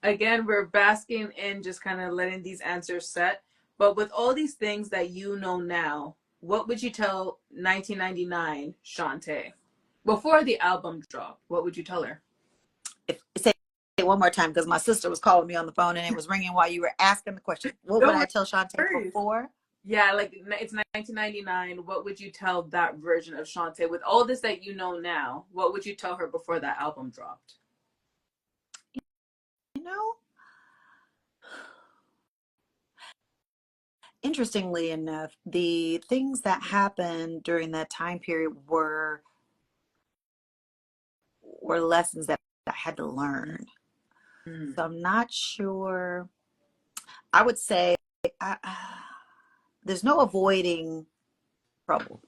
again, we're basking in just kind of letting these answers set. But with all these things that you know now, what would you tell 1999 Chante before the album dropped? What would you tell her? Say it one more time, because my sister was calling me on the phone and it was ringing while you were asking the question. What would I tell Chante before? Yeah, like, it's 1999. What would you tell that version of Chante with all this that you know now? What would you tell her before that album dropped? Interestingly enough, the things that happened during that time period were lessons that I had to learn. So I'm not sure. I would say there's no avoiding trouble.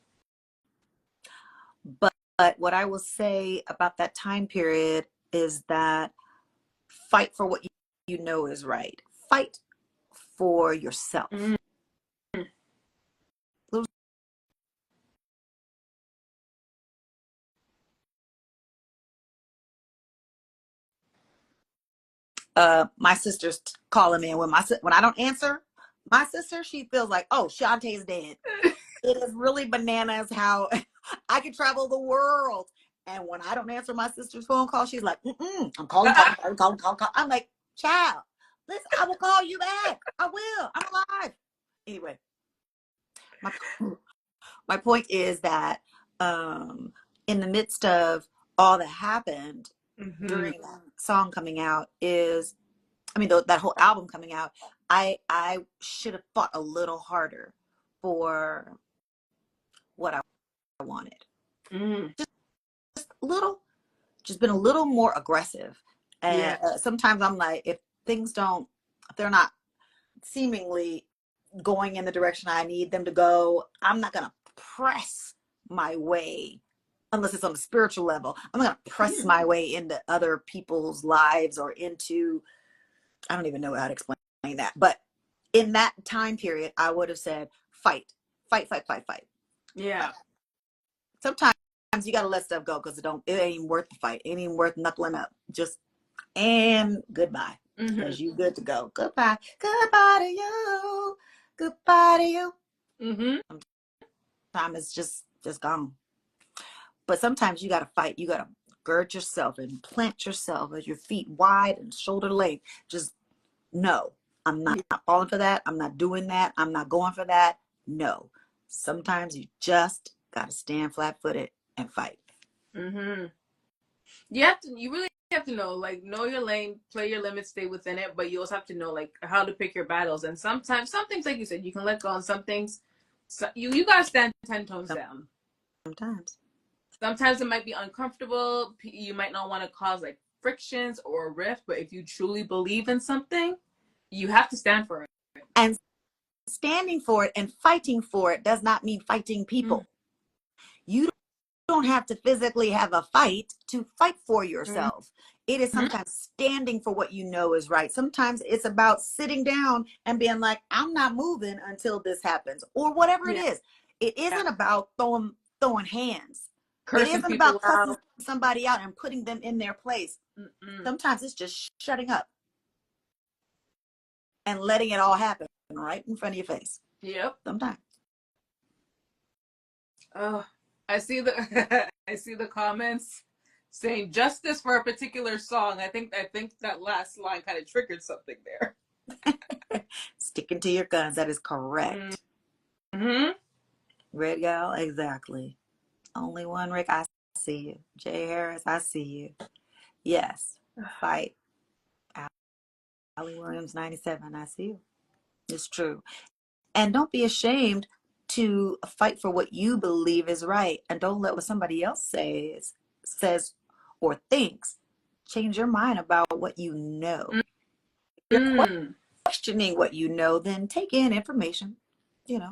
But what I will say about that time period is that fight for what you know is right. Fight for yourself. My sister's calling me, and when I don't answer my sister, she feels like, oh, Chante's dead. It is really bananas how I can travel the world, and when I don't answer my sister's phone call, she's like, I'm calling. I'm like, child, listen, I will call you back. I will. I'm alive. Anyway, my point is that in the midst of all that happened during that song coming out that whole album coming out, I should have fought a little harder for what I wanted. Just been a little more aggressive. And sometimes I'm like, if they're not seemingly going in the direction I need them to go, I'm not going to press my way unless it's on a spiritual level. I'm not going to press my way into other people's lives or into, I don't even know how to explain that. But in that time period, I would have said, fight. Yeah. Sometimes you got to let stuff go because it ain't worth the fight. It ain't even worth knuckling up. Just and goodbye. Mm-hmm. Because you good to go. Goodbye. Goodbye to you. Goodbye to you. Mm-hmm. Time is just gone. But sometimes you got to fight. You got to gird yourself and plant yourself with your feet wide and shoulder length. Just no, I'm not falling for that. I'm not doing that. I'm not going for that. No. Sometimes you just got to stand flat footed and fight. Mm-hmm. You really have to know, like, know your lane, play your limits, stay within it, but you also have to know, like, how to pick your battles. And sometimes, some things, like you said, you can let go, and some things, you gotta stand 10 tones down. Sometimes. Sometimes it might be uncomfortable. You might not want to cause, like, frictions or a rift, but if you truly believe in something, you have to stand for it. And standing for it and fighting for it does not mean fighting people. You don't have to physically have a fight to fight for yourself. It is sometimes standing for what you know is right. Sometimes it's about sitting down and being like, I'm not moving until this happens, or whatever it is. It isn't about throwing hands. It Cursing isn't people about cussing out. somebody out and putting them in their place. Sometimes it's just shutting up and letting it all happen right in front of your face. Yep. Sometimes. Oh, I see the I see the comments saying justice for a particular song. I think that last line kind of triggered something there. Sticking to your guns. That is correct. Mm-hmm. Red Gal, exactly. Only one, Rick. I see you. Jay Harris, I see you. Yes. Fight. Allie Williams, 97. I see you. It's true. And don't be ashamed to fight for what you believe is right. And don't let what somebody else says, or thinks change your mind about what you know. If you're questioning what you know, then take in information,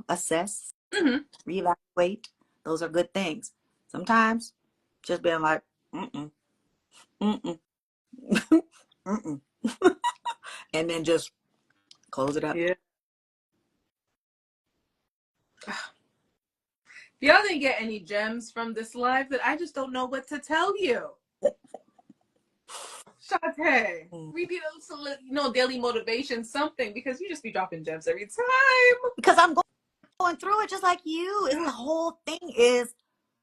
assess, reevaluate. Those are good things. Sometimes just being like, mm-mm, mm-mm, mm-mm. And then just close it up. Yeah. If y'all didn't get any gems from this live, then I just don't know what to tell you. Chante, we need a daily motivation, something, because you just be dropping gems every time. Because I'm going through it just like you. It's the whole thing is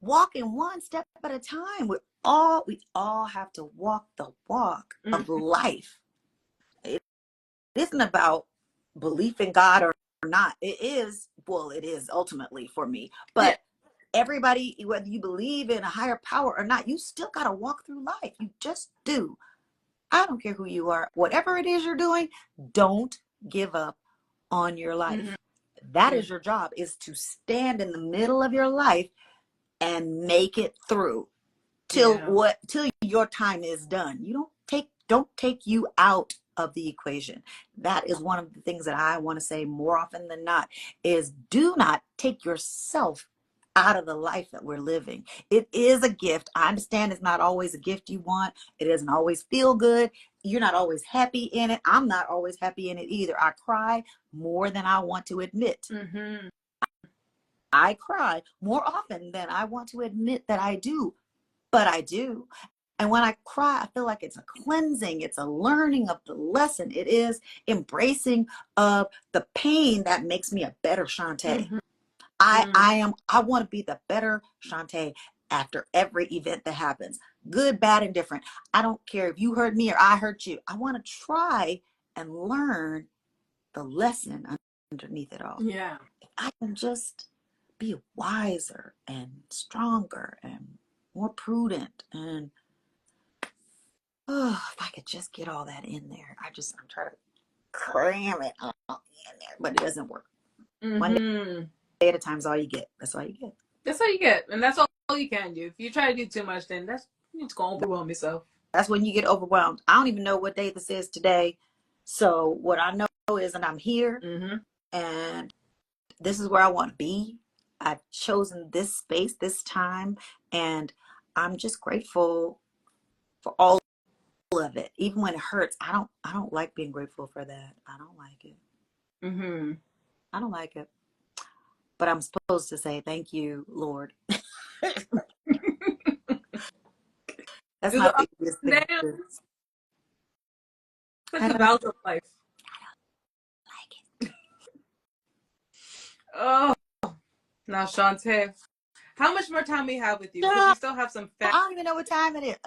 walking one step at a time. We all have to walk the walk of life. It isn't about belief in God or not. It is ultimately for me. But everybody, whether you believe in a higher power or not, you still got to walk through life. You just do. I don't care who you are. Whatever it is you're doing, don't give up on your life. That is your job, is to stand in the middle of your life and make it through till your time is done. You don't take you out of the equation. That is one of the things that I want to say more often than not, is do not take yourself out of the life that we're living. It is a gift. I understand it's not always a gift you want. It doesn't always feel good. You're not always happy in it. I'm not always happy in it either. I cry more than I want to admit. I cry more often than I want to admit that I do, but I do. And when I cry, I feel like it's a cleansing. It's a learning of the lesson. It is embracing of the pain that makes me a better Chanté. I want to be the better Chanté after every event that happens, good, bad, and different. I don't care if you hurt me or I hurt you. I want to try and learn the lesson underneath it all. Yeah. If I can just be wiser and stronger and more prudent, and if I could just get all that in there. I'm trying to cram it all in there, but it doesn't work. One day at a time is all you get. That's all you get. That's all you get, and that's all you can do. If you try to do too much, then it's gonna overwhelm yourself. That's when you get overwhelmed. I don't even know what day this is today. So what I know is that I'm here, and this is where I want to be. I've chosen this space, this time, and I'm just grateful for all of it. Even when it hurts, I don't like being grateful for that. I don't like it. I don't like it. But I'm supposed to say thank you, Lord. That's my biggest thing. It's like I the don't vows of life. like it. Oh, now Chante, how much more time we have with you? Because we Girl, still have some I fat. don't even know what time it is.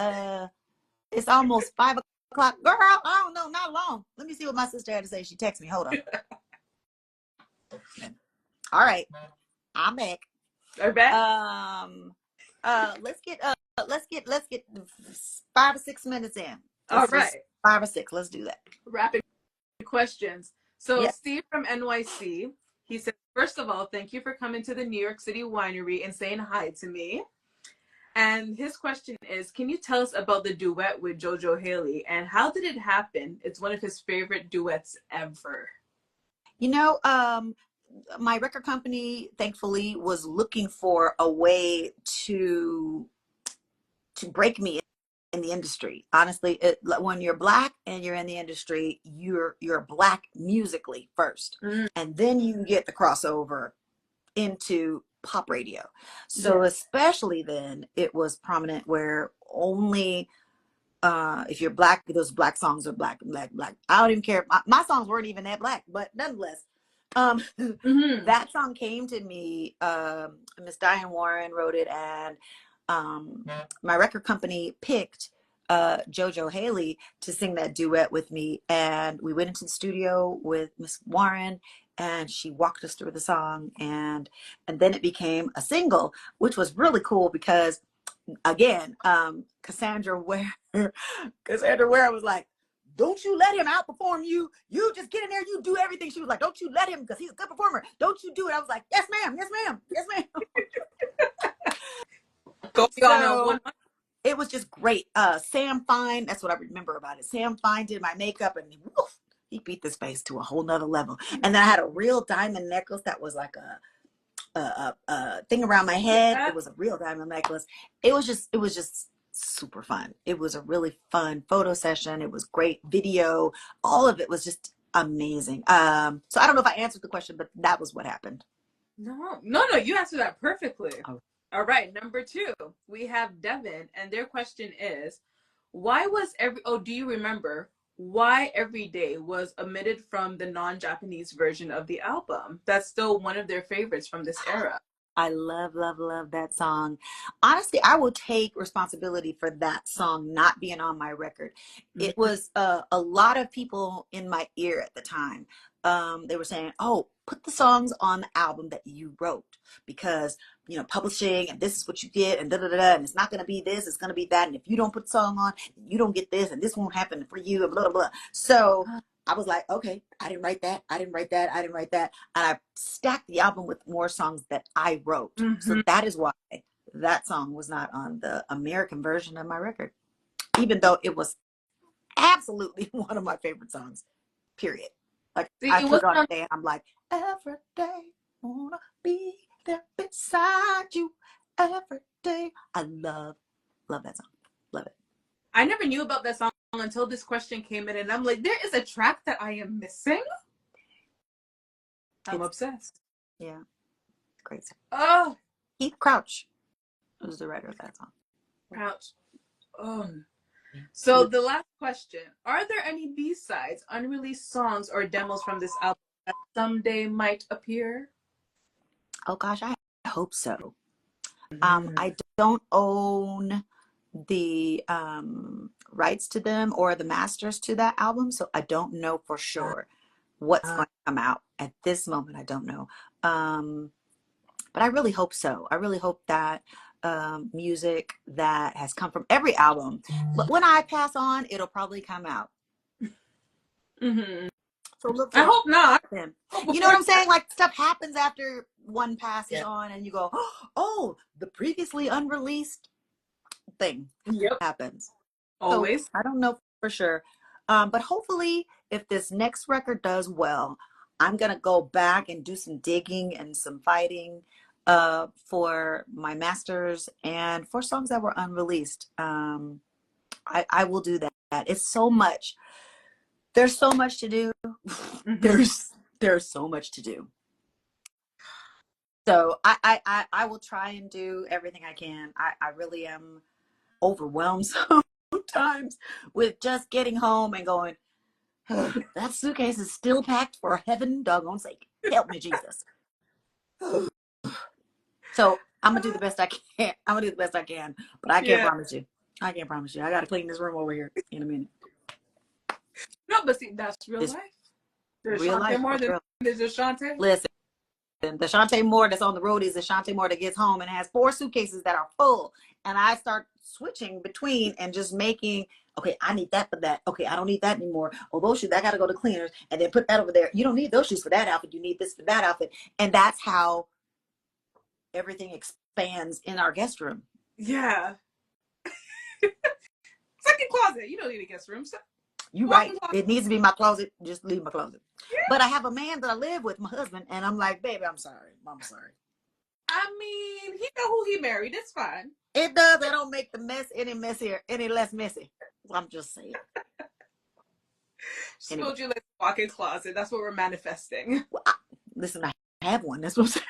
It's almost 5 o'clock. Girl, I don't know, not long. Let me see what my sister had to say. She texted me. Hold on. All right, I'm back. I bet. Um, let's get 5 or 6 minutes in. All Let's right. 5 or 6. Let's do that. Rapid questions. So Yep. Steve from NYC, he said, first of all, thank you for coming to the New York City winery and saying hi to me. And his question is, can you tell us about the duet with Jojo Hailey and how did it happen? It's one of his favorite duets ever. You know, my record company, thankfully, was looking for a way to break me in the industry. Honestly, when you're black and you're in the industry, you're black musically first, and then you get the crossover into pop radio. So Yeah. especially then, it was prominent where only if you're black, those black songs are black. I don't even care. My songs weren't even that black, but nonetheless, Mm-hmm. that song came to me. Miss Diane Warren wrote it, and my record company picked Jojo Hailey to sing that duet with me. And we went into the studio with Miss Warren, and she walked us through the song, and then it became a single, which was really cool because again, Cassandra Ware was like, don't you let him outperform you. You just get in there, you do everything. She was like, don't you let him, because he's a good performer. Don't you do it. I was like, yes, ma'am, yes, ma'am, yes, ma'am. Go on a So one. it was just great. Sam Fine, that's what I remember about it. Sam Fine did my makeup, and woof, he beat this face to a whole nother level. And then I had a real diamond necklace that was like a thing around my head. Yeah. It was a real diamond necklace. It was just super fun. It was a really fun photo session. It was great video. All of it was just amazing. So I don't know if I answered the question, but that was what happened. No, you answered that perfectly. Oh. All right, number 2, we have Devin, and their question is, why was do you remember why Every Day was omitted from the non-Japanese version of the album? That's still one of their favorites from this era. I love, love, love that song. Honestly, I will take responsibility for that song not being on my record. It Mm-hmm. was a lot of people in my ear at the time. They were saying, "Oh, put the songs on the album that you wrote because publishing and this is what you get and da da da, and it's not going to be this, it's going to be that, and if you don't put the song on, you don't get this, and this won't happen for you, and blah blah blah." So I was like, okay, I didn't write that. I didn't write that. I didn't write that. And I stacked the album with more songs that I wrote. Mm-hmm. So that is why that song was not on the American version of my record, even though it was absolutely one of my favorite songs, period. Like See, I it put wasn't it on on. today and I'm like, every day, wanna be there beside you every day. I love that song. Love it. I never knew about that song until this question came in, and I'm like, there is a track that I am missing. I'm It's, obsessed. yeah, great song. Oh, Keith Crouch was the writer of that song. ouch. Oh. So the last question, are there any B-sides, unreleased songs, or demos from this album that someday might appear? Oh gosh, I hope so. Mm. I don't own the rights to them or the masters to that album, so I don't know for sure what's going to come out at this moment. I don't know, but I really hope so. I really hope that music that has come from every album, but when I pass on, it'll probably come out. Mm-hmm. So look I for hope not. them. You know Before what I'm saying? that. Like stuff happens after one passes Yeah. on, and you go, "Oh, the previously unreleased thing Yep. happens." So Always. I don't know for sure. But hopefully, if this next record does well, I'm going to go back and do some digging and some fighting for my masters and for songs that were unreleased. I will do that. It's so much. There's so much to do. Mm-hmm. There's so much to do. So I will try and do everything I can. I really am overwhelmed sometimes with just getting home and going, That suitcase is still packed for heaven doggone sake. Help me, Jesus. So I'm gonna do the best I can. I'm gonna do the best I can, but I can't Yeah. promise you. I can't promise you. I gotta clean this room over here in a minute. No, but see, that's real It's life. There's real Chante life more for than real. there's just Chante. Listen, the Chanté Moore that's on the road is the Chanté Moore that gets home and has 4 suitcases that are full. And I start switching between and just making, okay, I need that for that. Okay, I don't need that anymore. Oh, those shoes, I got to go to cleaners and then put that over there. You don't need those shoes for that outfit. You need this for that outfit. And that's how everything expands in our guest room. Yeah. Second closet. You don't need a guest room. So You're right. walk-in closet. It needs to be my closet. Just leave my closet. Yeah. But I have a man that I live with, my husband, and I'm like, baby, I'm sorry. I'm sorry. I mean, he know who he married. It's fine. It does. I don't make the mess any messier, any less messy. I'm just saying. She Anyway. told you like walk-in closet. That's what we're manifesting. Well, listen, I have one. That's what I'm saying.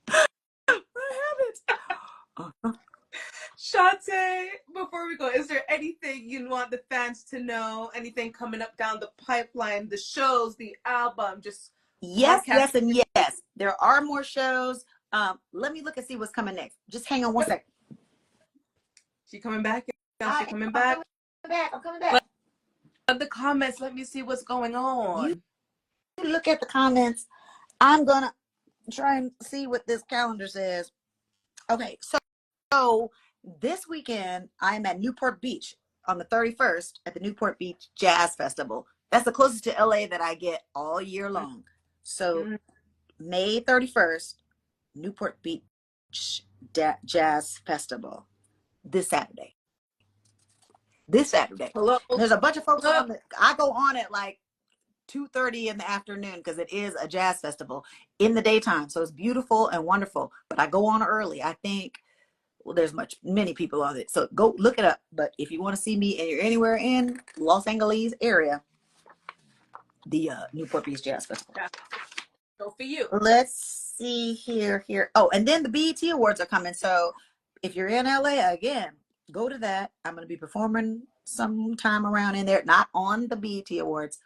I have it. Uh-huh. Chante, before we go, is there anything you want the fans to know? Anything coming up down the pipeline? The shows, the album, just Yes, podcast. yes, and yes. There are more shows. Let me look and see what's coming next. Just hang on one second. She coming back? She coming I'm back? I'm coming back. Let the comments. Let me see what's going on. You look at the comments. I'm gonna try and see what this calendar says. Okay, so this weekend I'm at Newport Beach on the 31st at the Newport Beach Jazz Festival. That's the closest to LA that I get all year long. So May 31st, Newport Beach Jazz Festival this Saturday. Hello. There's a bunch of folks on it. I go on at like 2:30 in the afternoon because it is a jazz festival in the daytime. So it's beautiful and wonderful. But I go on early. I think there's many people on it. So go look it up. But if you want to see me and you're anywhere in Los Angeles area, the Newport Beach Jazz Festival. Yeah. Go for you. Let's see here. Oh, and then the BET Awards are coming. So if you're in LA again, go to that. I'm going to be performing sometime around in there, not on the BET Awards,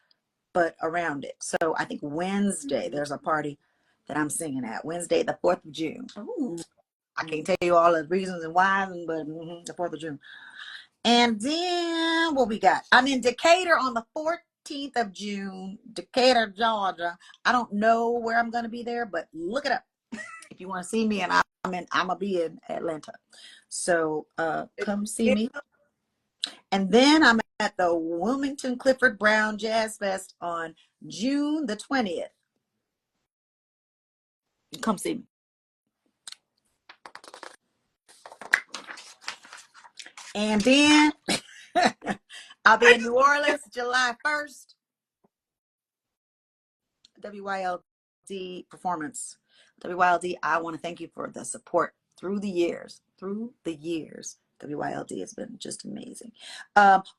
but around it. So I think Wednesday, there's a party that I'm singing at. Wednesday, the 4th of June. Ooh. I can't tell you all the reasons and why, but the 4th of June. And then what we got? I'm in Decatur on the 14th of June, Decatur, Georgia. I don't know where I'm going to be there, but look it up if you want to see me. And I'm gonna be in Atlanta, so come see me. And then I'm at the Wilmington Clifford Brown Jazz Fest on June the 20th. Come see me. And then I'll be in New Orleans July 1st. WYLD performance. WYLD, I want to thank you for the support through the years. WYLD has been just amazing.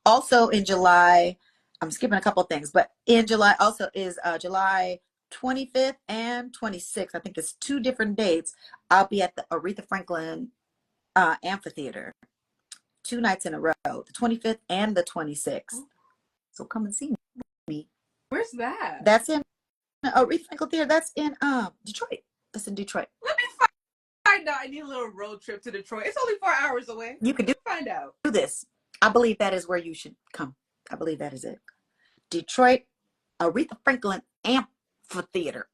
Also in July, I'm skipping a couple of things, but in July also is July 25th and 26th. I think it's 2 different dates. I'll be at the Aretha Franklin Amphitheater 2 nights in a row, the 25th and the 26th. So come and see me. Where's that? That's in Aretha Franklin Theater. That's in Detroit. That's in Detroit. Let me find out. I need a little road trip to Detroit. It's only 4 hours away. You could find out. Do this. I believe that is where you should come. I believe that is it. Detroit, Aretha Franklin Amphitheater.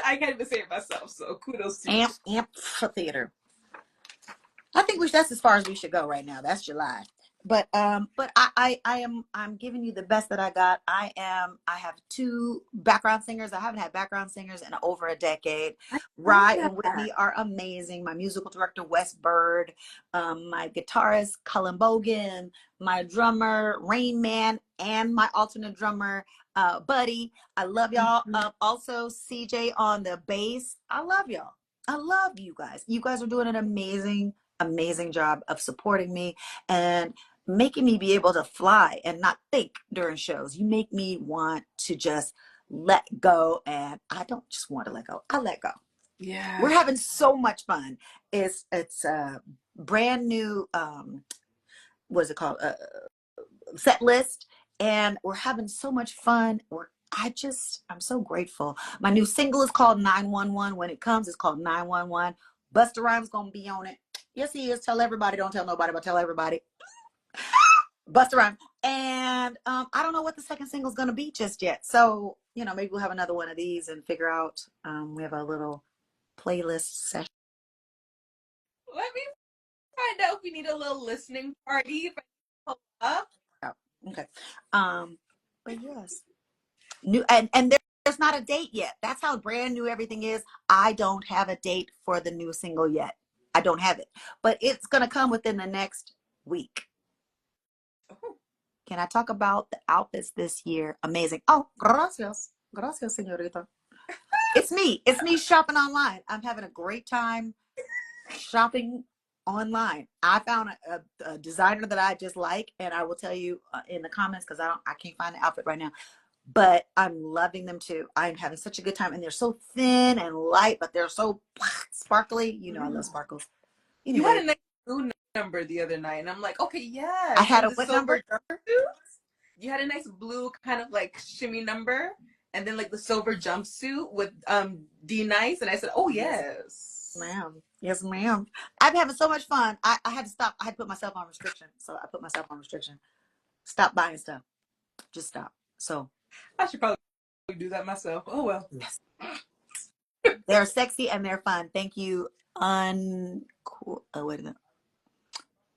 I can't even say it myself, so kudos to you. Amphitheater. I think that's as far as we should go right now. That's July. But I'm giving you the best that I got. I have 2 background singers. I haven't had background singers in over a decade. Rye and Whitney are amazing. My musical director, Wes Bird, my guitarist, Cullen Bogan, my drummer, Rain Man, and my alternate drummer, Buddy. I love y'all. Also CJ on the bass. I love y'all. I love you guys. You guys are doing an amazing job of supporting me and making me be able to fly and not think during shows. You make me want to just let go, and I don't just want to let go. I let go. Yeah. We're having so much fun. It's a brand new, what is it called? set list, and we're having so much fun. I'm so grateful. My new single is called 911. When it comes, it's called 911. Busta Rhymes gonna be on it. Yes, he is. Tell everybody. Don't tell nobody, but tell everybody. Busta Rhymes. And I don't know what the second single is gonna be just yet. So, maybe we'll have another one of these and figure out. We have a little playlist session. Let me find out if we need a little listening party. If I pull up. Oh, okay. But yes. New and there's not a date yet. That's how brand new everything is. I don't have a date for the new single yet. I don't have it, but it's gonna come within the next week. Oh. Can I talk about the outfits this year? Amazing. Oh, gracias, señorita. It's me shopping online. I'm having a great time shopping online. I found a designer that I just like, and I will tell you in the comments because I can't find the outfit right now. But I'm loving them too. I'm having such a good time, and they're so thin and light, but they're so sparkly. I love sparkles. You had Anyway, a nice blue number the other night, and I'm like, okay, yes. I had And a the what silver number? jumpsuit. You had a nice blue kind of like shimmy number, and then like the silver jumpsuit with D Nice, and I said, oh yes. Ma'am. Yes, ma'am. I'm having so much fun. I had to stop. I had to put myself on restriction. So I put myself on restriction. Stop buying stuff. Just stop. So I should probably do that myself. Oh well. yes. They're sexy and they're fun. Thank you. Wait a minute.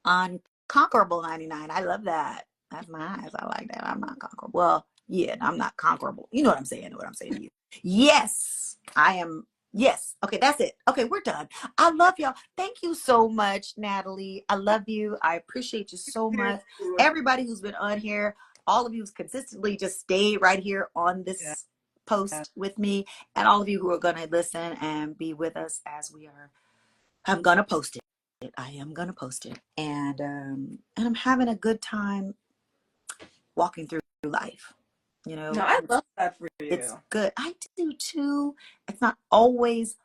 Unconquerable 99. I love that. That's nice. I like that. I'm not conquerable. Well, yeah, I'm not conquerable. You know what I'm saying? What I'm saying to you. Yes, I am. Yes. Okay, that's it. Okay, we're done. I love y'all. Thank you so much, Natalie. I love you. I appreciate you so much. Everybody who's been on here, all of you who's consistently just stayed right here on this post with me, and all of you who are going to listen and be with us as we are. I'm going to post it. I am gonna post it, and I'm having a good time walking through life. No, I love that for you. It's good. I do too. It's not always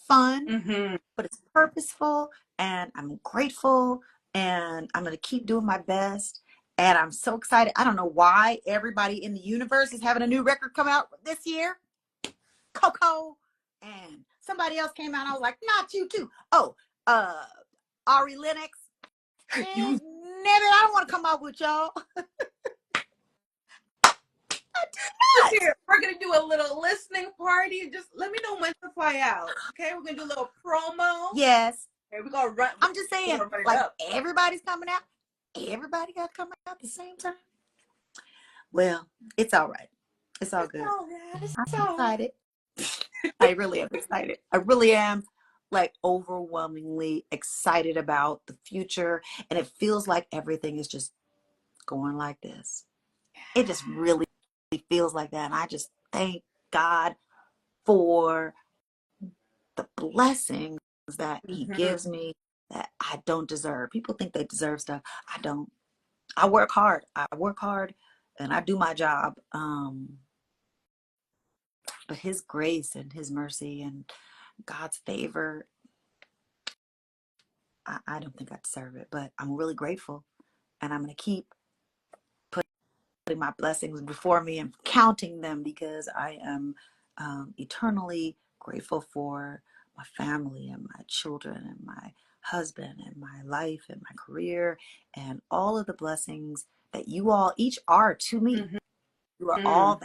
fun, but it's purposeful, and I'm grateful, and I'm gonna keep doing my best. And I'm so excited. I don't know why everybody in the universe is having a new record come out this year. Coco and somebody else came out. I was like, not you too. Oh, Ari Lennox. And I don't want to come out with y'all. Here, we're gonna do a little listening party. Just let me know when to fly out. Okay, we're gonna do a little promo. Yes. Okay, we're gonna run. I'm just saying, like everybody's coming out. Everybody got to come out at the same time. Well, it's all right. It's all good. I'm excited. I really am excited. I really am. Like overwhelmingly excited about the future, and it feels like everything is just going like this. It just really feels like that, and I just thank God for the blessings that he gives me that I don't deserve. People think they deserve stuff. I don't. I work hard, and I do my job. But his grace and his mercy and God's favor, I don't think I deserve it, but I'm really grateful, and I'm going to keep putting my blessings before me and counting them, because I am eternally grateful for my family and my children and my husband and my life and my career and all of the blessings that you all each are to me. You are all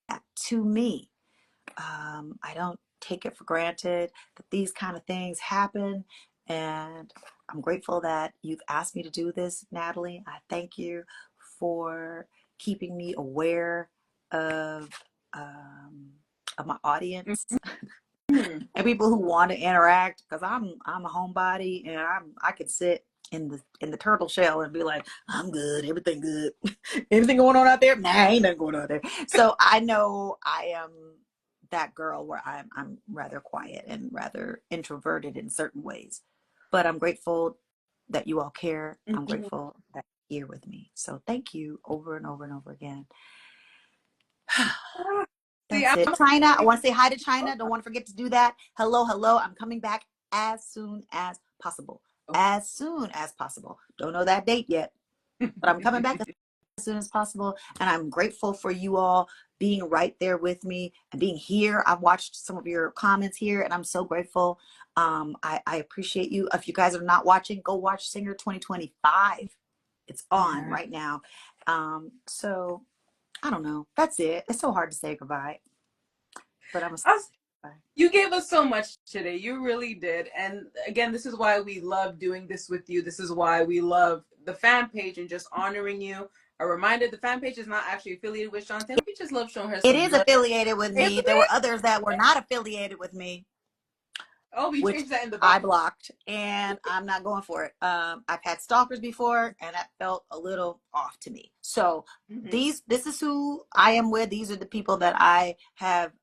that to me. I don't take it for granted that these kind of things happen, and I'm grateful that you've asked me to do this, Natalie. I thank you for keeping me aware of my audience and people who want to interact, because I'm a homebody, and I could sit in the turtle shell and be like, I'm good, everything good. Anything going on out there? Nah, ain't nothing going on out there. So I know I am that girl where I'm rather quiet and rather introverted in certain ways, but I'm grateful that you all care. I'm grateful that you're here with me. So thank you over and over and over again. That's it. China, I want to say hi to China. Don't want to forget to do that. Hello. I'm coming back as soon as possible. As soon as possible. Don't know that date yet, but I'm coming back as soon as possible. And I'm grateful for you all being right there with me and being here. I've watched some of your comments here and I'm so grateful. I appreciate you. If you guys are not watching, go watch Singer 2025. It's on Yeah. right now. So I don't know. That's it. It's so hard to say goodbye, but I'm gonna say goodbye. You gave us so much today. You really did. And again, this is why we love doing this with you. This is why we love the fan page and just honoring you. A reminder, the fan page is not actually affiliated with Chanté. We just love showing her It some is love. affiliated with Isn't me. There were it? others that were not affiliated with me, Oh, we which changed that in the I bio. blocked, and I'm not going for it. I've had stalkers before, and that felt a little off to me. So Mm-hmm. this is who I am with. These are the people that I have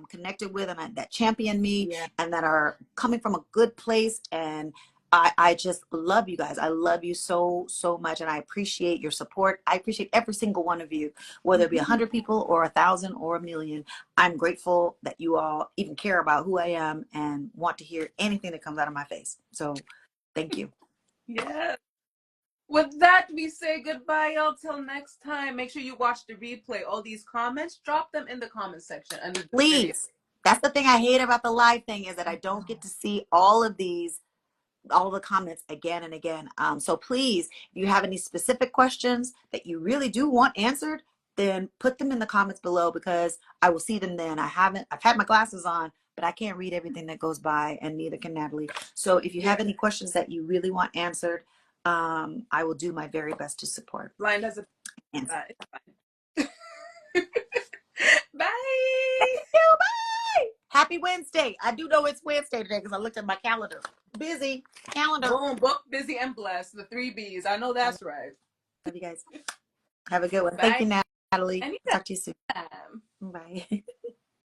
connected with, and that champion me, Yeah. and that are coming from a good place. And I just love you guys. I love you so, so much, and I appreciate your support. I appreciate every single one of you, whether it be 100 people or 1,000 or a million. I'm grateful that you all even care about who I am and want to hear anything that comes out of my face. So thank you. Yeah. With that, we say goodbye, y'all. Till next time. Make sure you watch the replay. All these comments, drop them in the comment section under the video. Please. That's the thing I hate about the live thing, is that I don't get to see all the comments again and again. So please, if you have any specific questions that you really do want answered, then put them in the comments below, because I will see them then. I've had my glasses on, but I can't read everything that goes by, and neither can Natalie. So if you Yeah. have any questions that you really want answered, I will do my very best to support. Blind as a Answer. it's fine. Bye. Bye. Happy Wednesday. I do know it's Wednesday today because I looked at my calendar. Busy calendar. Boom, book, busy, and blessed. The 3 B's. I know that's right. Love you guys. Have a good one. Thank Bye. you, Natalie. Anytime. Talk to you soon. Bye.